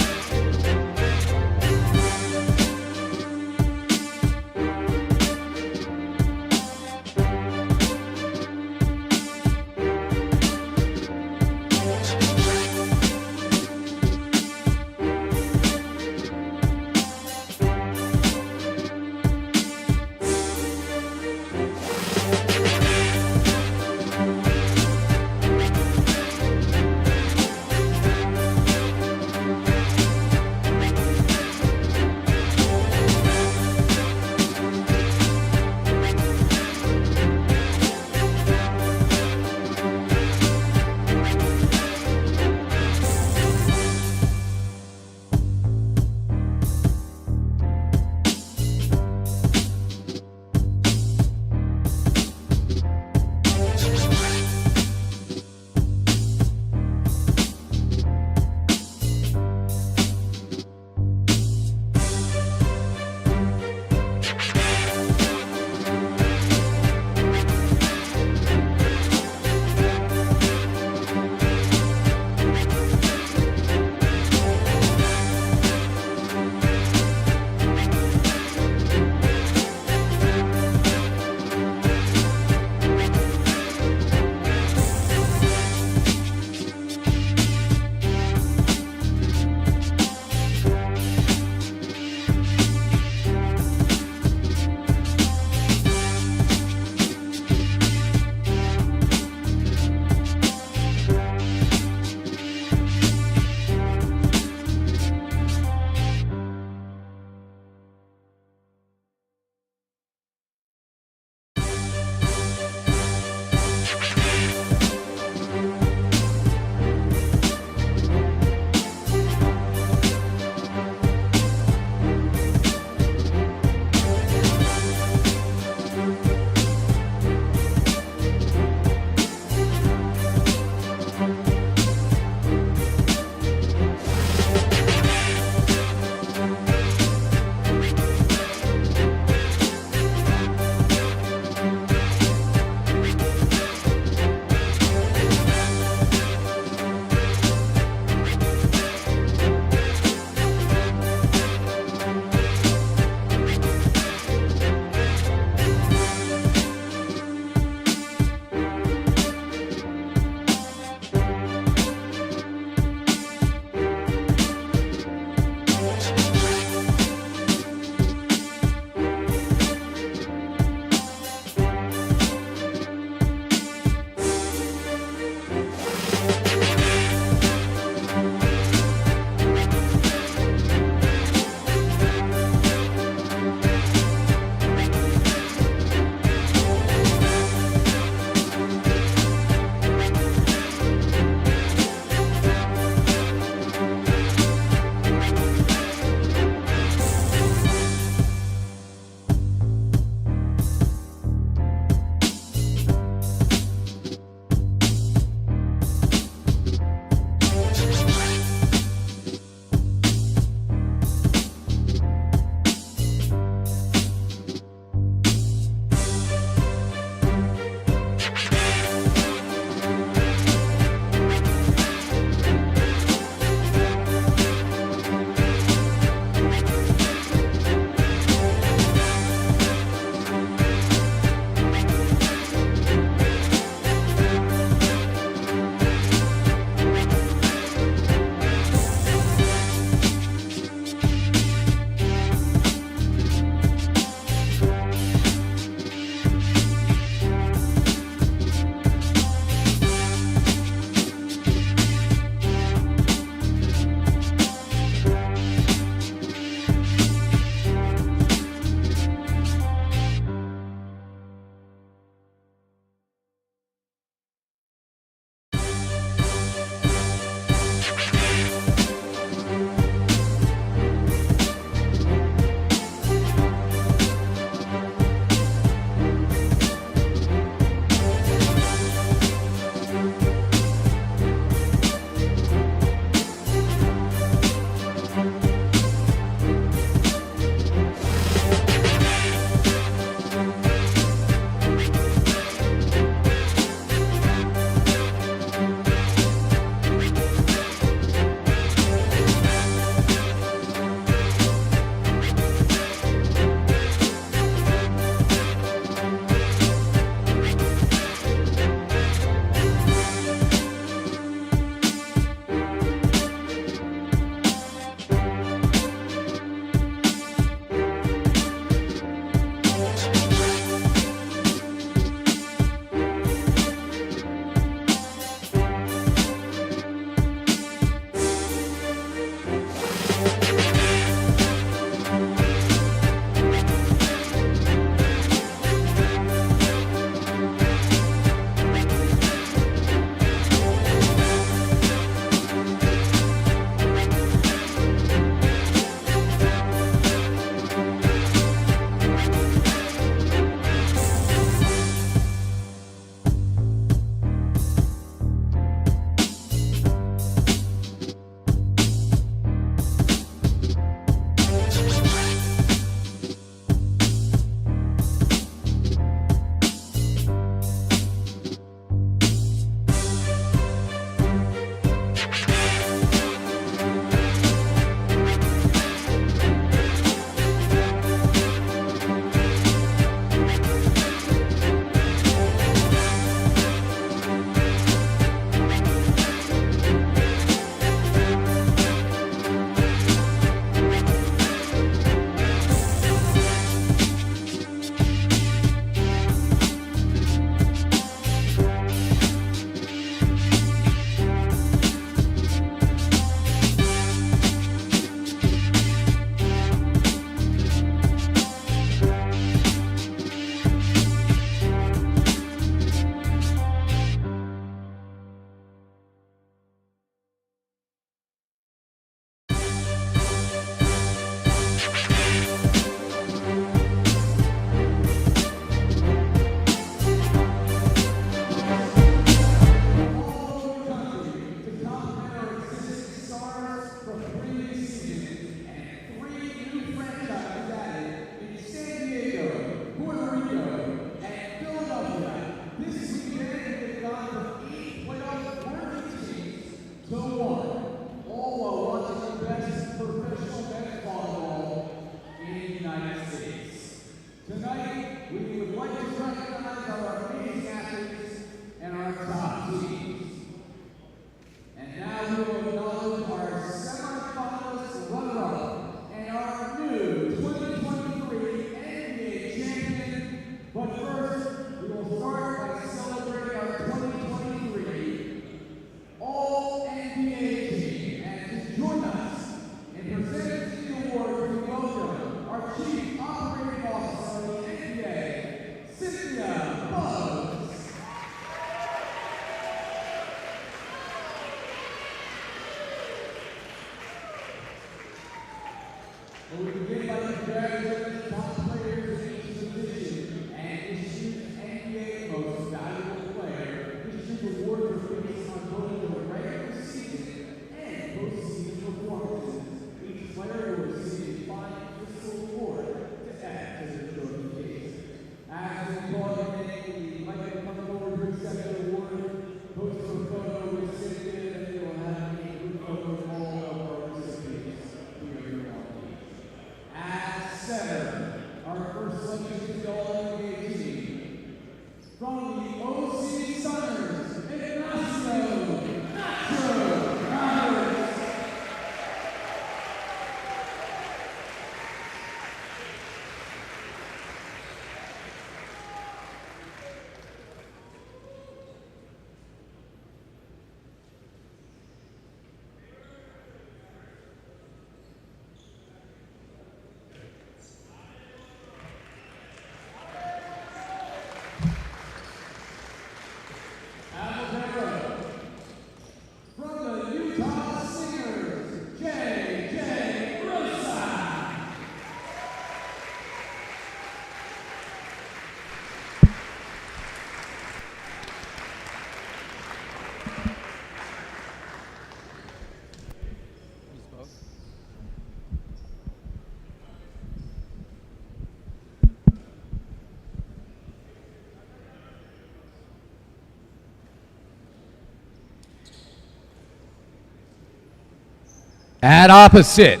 At opposite,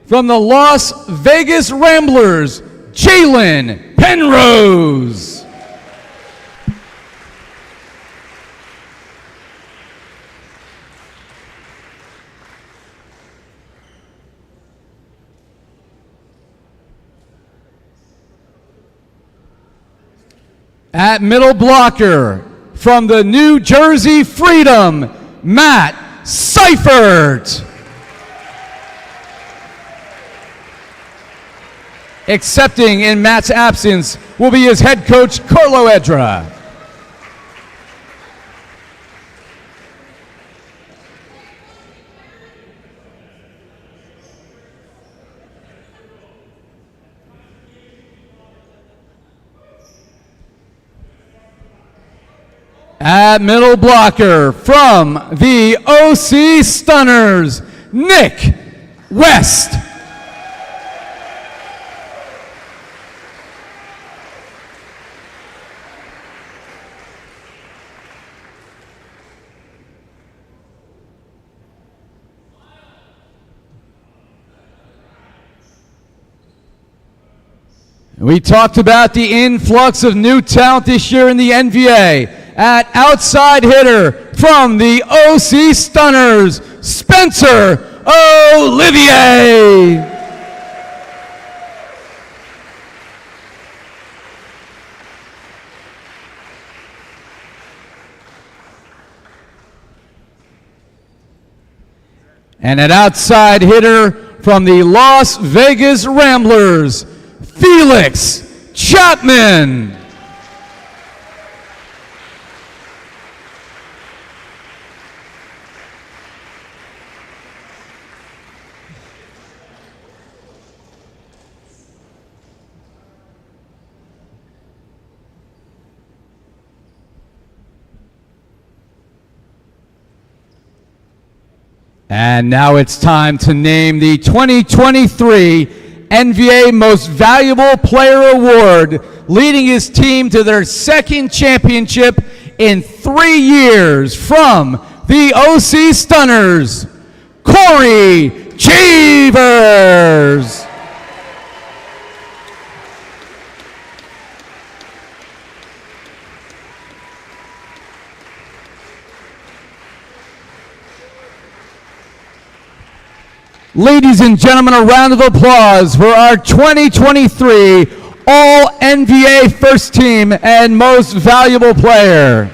from the Las Vegas Ramblers, Jalen Penrose. At middle blocker, from the New Jersey Freedom, Matt Seifert. Accepting in Matt's absence will be his head coach, Carlo Edra. At middle blocker, from the OC Stunners, Nick West. We talked about the influx of new talent this year in the NVA. At outside hitter from the OC Stunners, Spencer Olivier. And at outside hitter from the Las Vegas Ramblers, Felix Chapman. And now it's time to name the 2023 NVA Most Valuable Player Award, leading his team to their second championship in 3 years. From the OC Stunners, Corey Cheevers. Ladies and gentlemen, a round of applause for our 2023 All-NVA First Team and Most Valuable Player.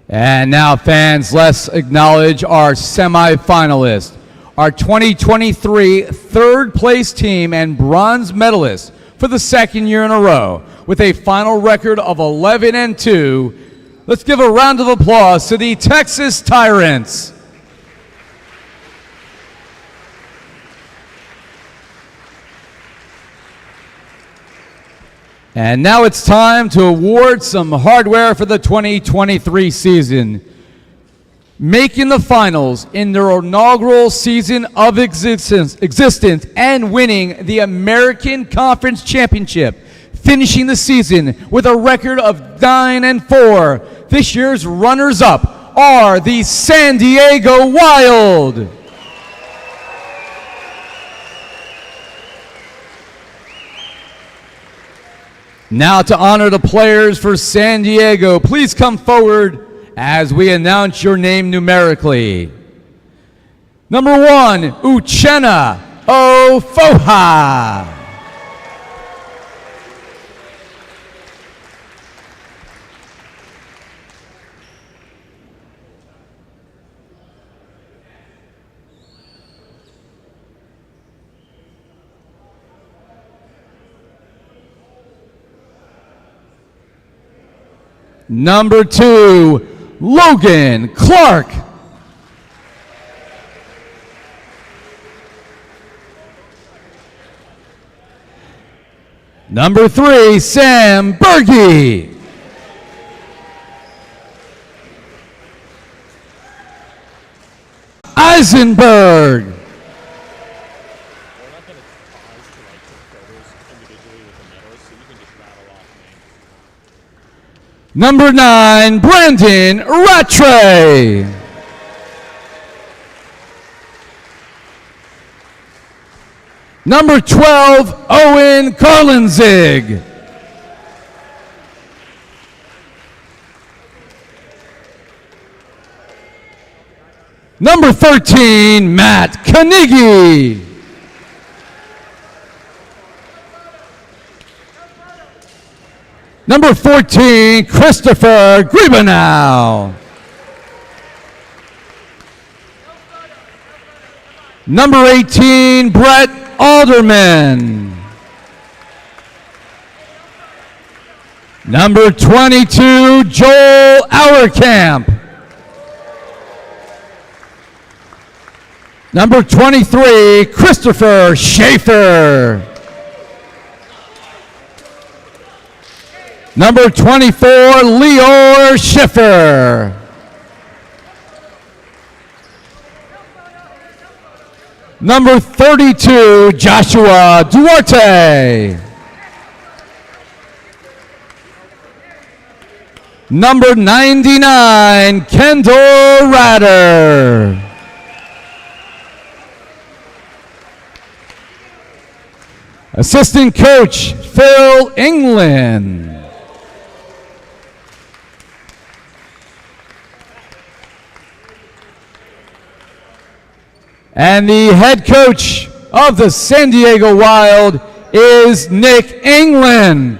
And now, fans, let's acknowledge our semifinalists. Our 2023 third place team and bronze medalists for the second year in a row with a final record of 11-2. Let's give a round of applause to the Texas Tyrants. And now it's time to award some hardware for the 2023 season. Making the finals in their inaugural season of existence and winning the American Conference Championship, finishing the season with a record of 9-4. This year's runners-up are the San Diego Wild. Now to honor the players for San Diego, please come forward as we announce your name numerically. Number 1, Uchenna Ofoha. Number 2, Logan Clark. Number 3, Sam Berge. Eisenberg. Number 9, Brandon Rattray. Number 12, Owen Carlenzig. Number 13, Matt Carnegie. Number 14, Christopher Gribenow. Number 18, Brett Alderman. Number 22, Joel Auerkamp. Number 23, Christopher Schaefer. Number 24, Leor Schiffer. Number 32, Joshua Duarte. Number 99, Kendall Ratter. Assistant coach, Phil England. And the head coach of the San Diego Wild is Nick England.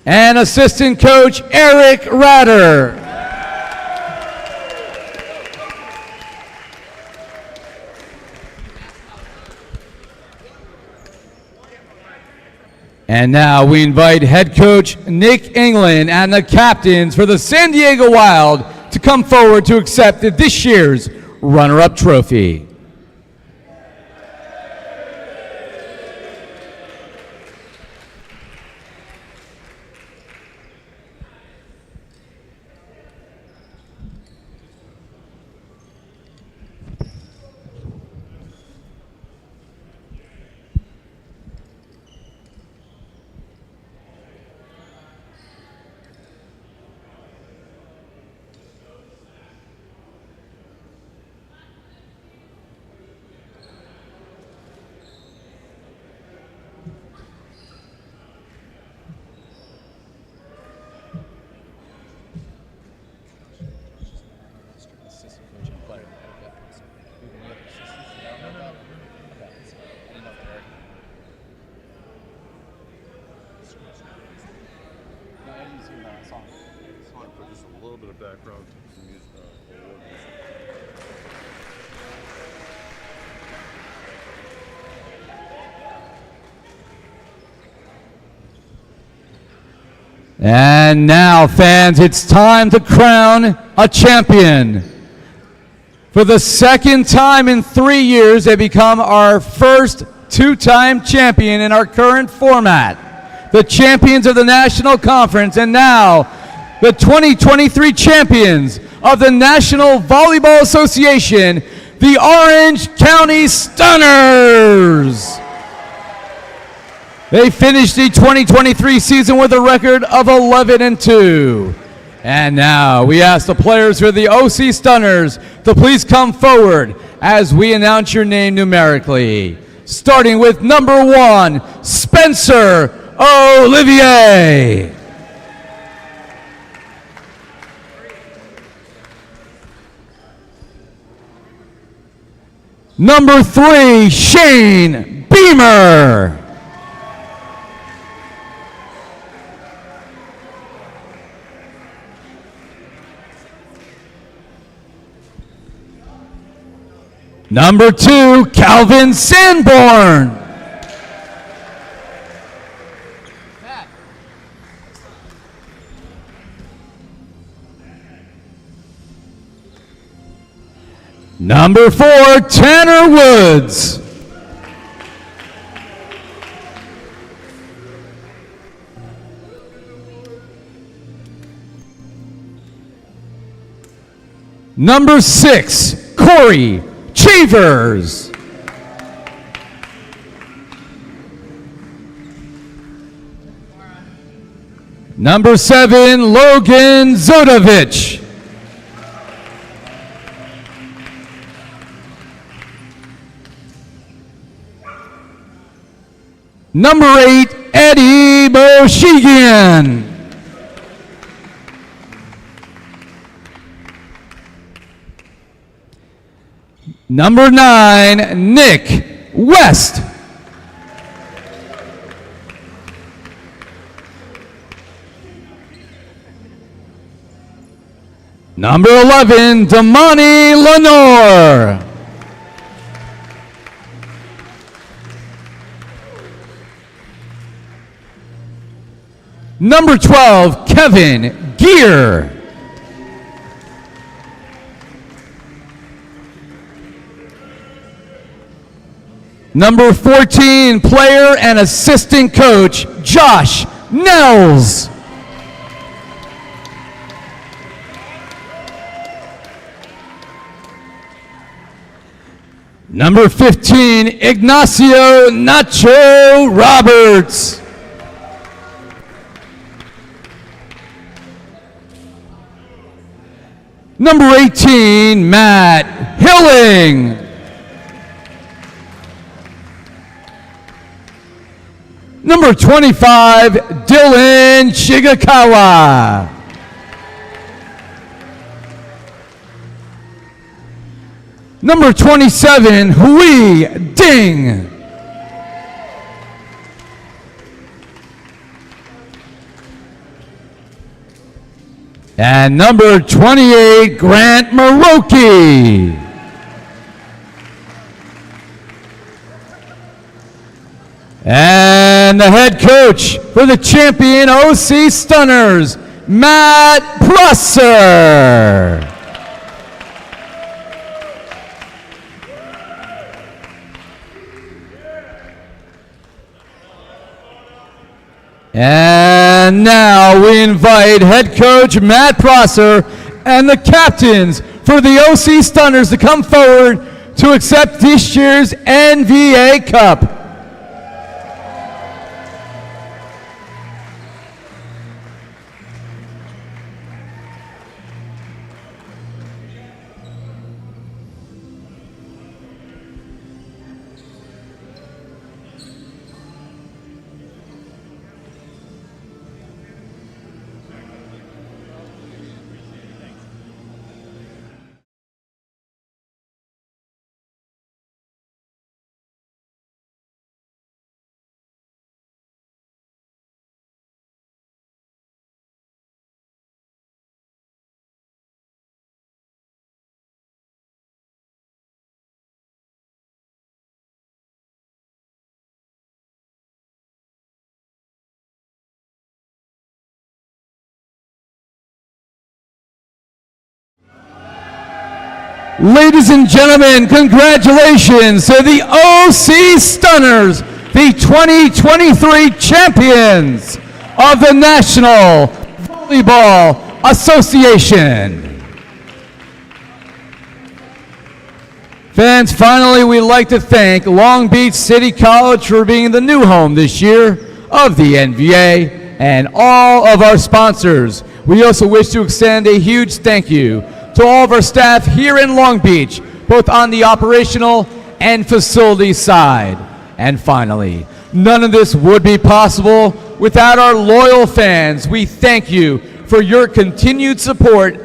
And assistant coach Eric Ratter. And now we invite head coach Nick England and the captains for the San Diego Wild to come forward to accept this year's runner-up trophy. with that from some music, award. And now, fans, it's time to crown a champion. For the second time in 3 years, they become our first two-time champion in our current format. The champions of the National Conference, and now the 2023 champions of the National Volleyball Association, the Orange County Stunners. They finished the 2023 season with a record of 11-2. And now we ask the players for the OC Stunners to please come forward as we announce your name numerically. Starting with number 1, Spencer Olivier. Number 3, Shane Beamer. Number 2, Calvin Sanborn. Number 4, Tanner Woods. Number 6, Corey Cheevers. Number 7, Logan Zodovich. Number 8, Eddie Moshigian. Number 9, Nick West. Number 11, Damani Lenore. Number 12, Kevin Gear. Number 14, player and assistant coach, Josh Nels. Number 15, Ignacio Nacho Roberts. Number 18, Matt Hilling. Number 25, Dylan Shigakawa. Number 27, Hui Ding. And number 28, Grant Maroki. And the head coach for the champion OC Stunners, Matt Prosser. And now we invite head coach Matt Prosser and the captains for the OC Stunners to come forward to accept this year's NVA Cup. Ladies and gentlemen, congratulations to the OC Stunners, the 2023 champions of the National Volleyball Association. Fans, finally, we'd like to thank Long Beach City College for being the new home this year of the NVA and all of our sponsors. We also wish to extend a huge thank you to all of our staff here in Long Beach, both on the operational and facility side. And finally, none of this would be possible without our loyal fans. We thank you for your continued support,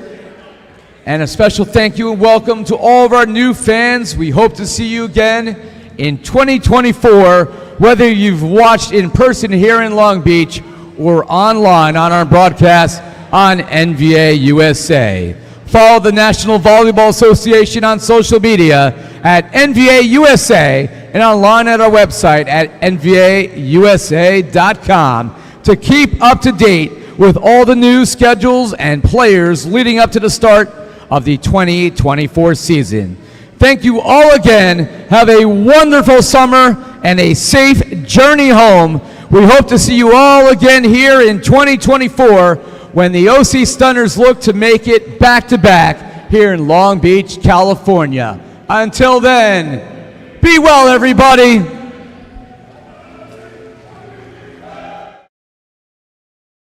and a special thank you and welcome to all of our new fans. We hope to see you again in 2024, whether you've watched in person here in Long Beach or online on our broadcast on NVA USA. Follow the National Volleyball Association on social media at NVA USA and online at our website at nvausa.com to keep up to date with all the new schedules and players leading up to the start of the 2024 season. Thank you all again. Have a wonderful summer and a safe journey home. We hope to see you all again here in 2024 when the OC Stunners look to make it back-to-back here in Long Beach, California. Until then, be well, everybody.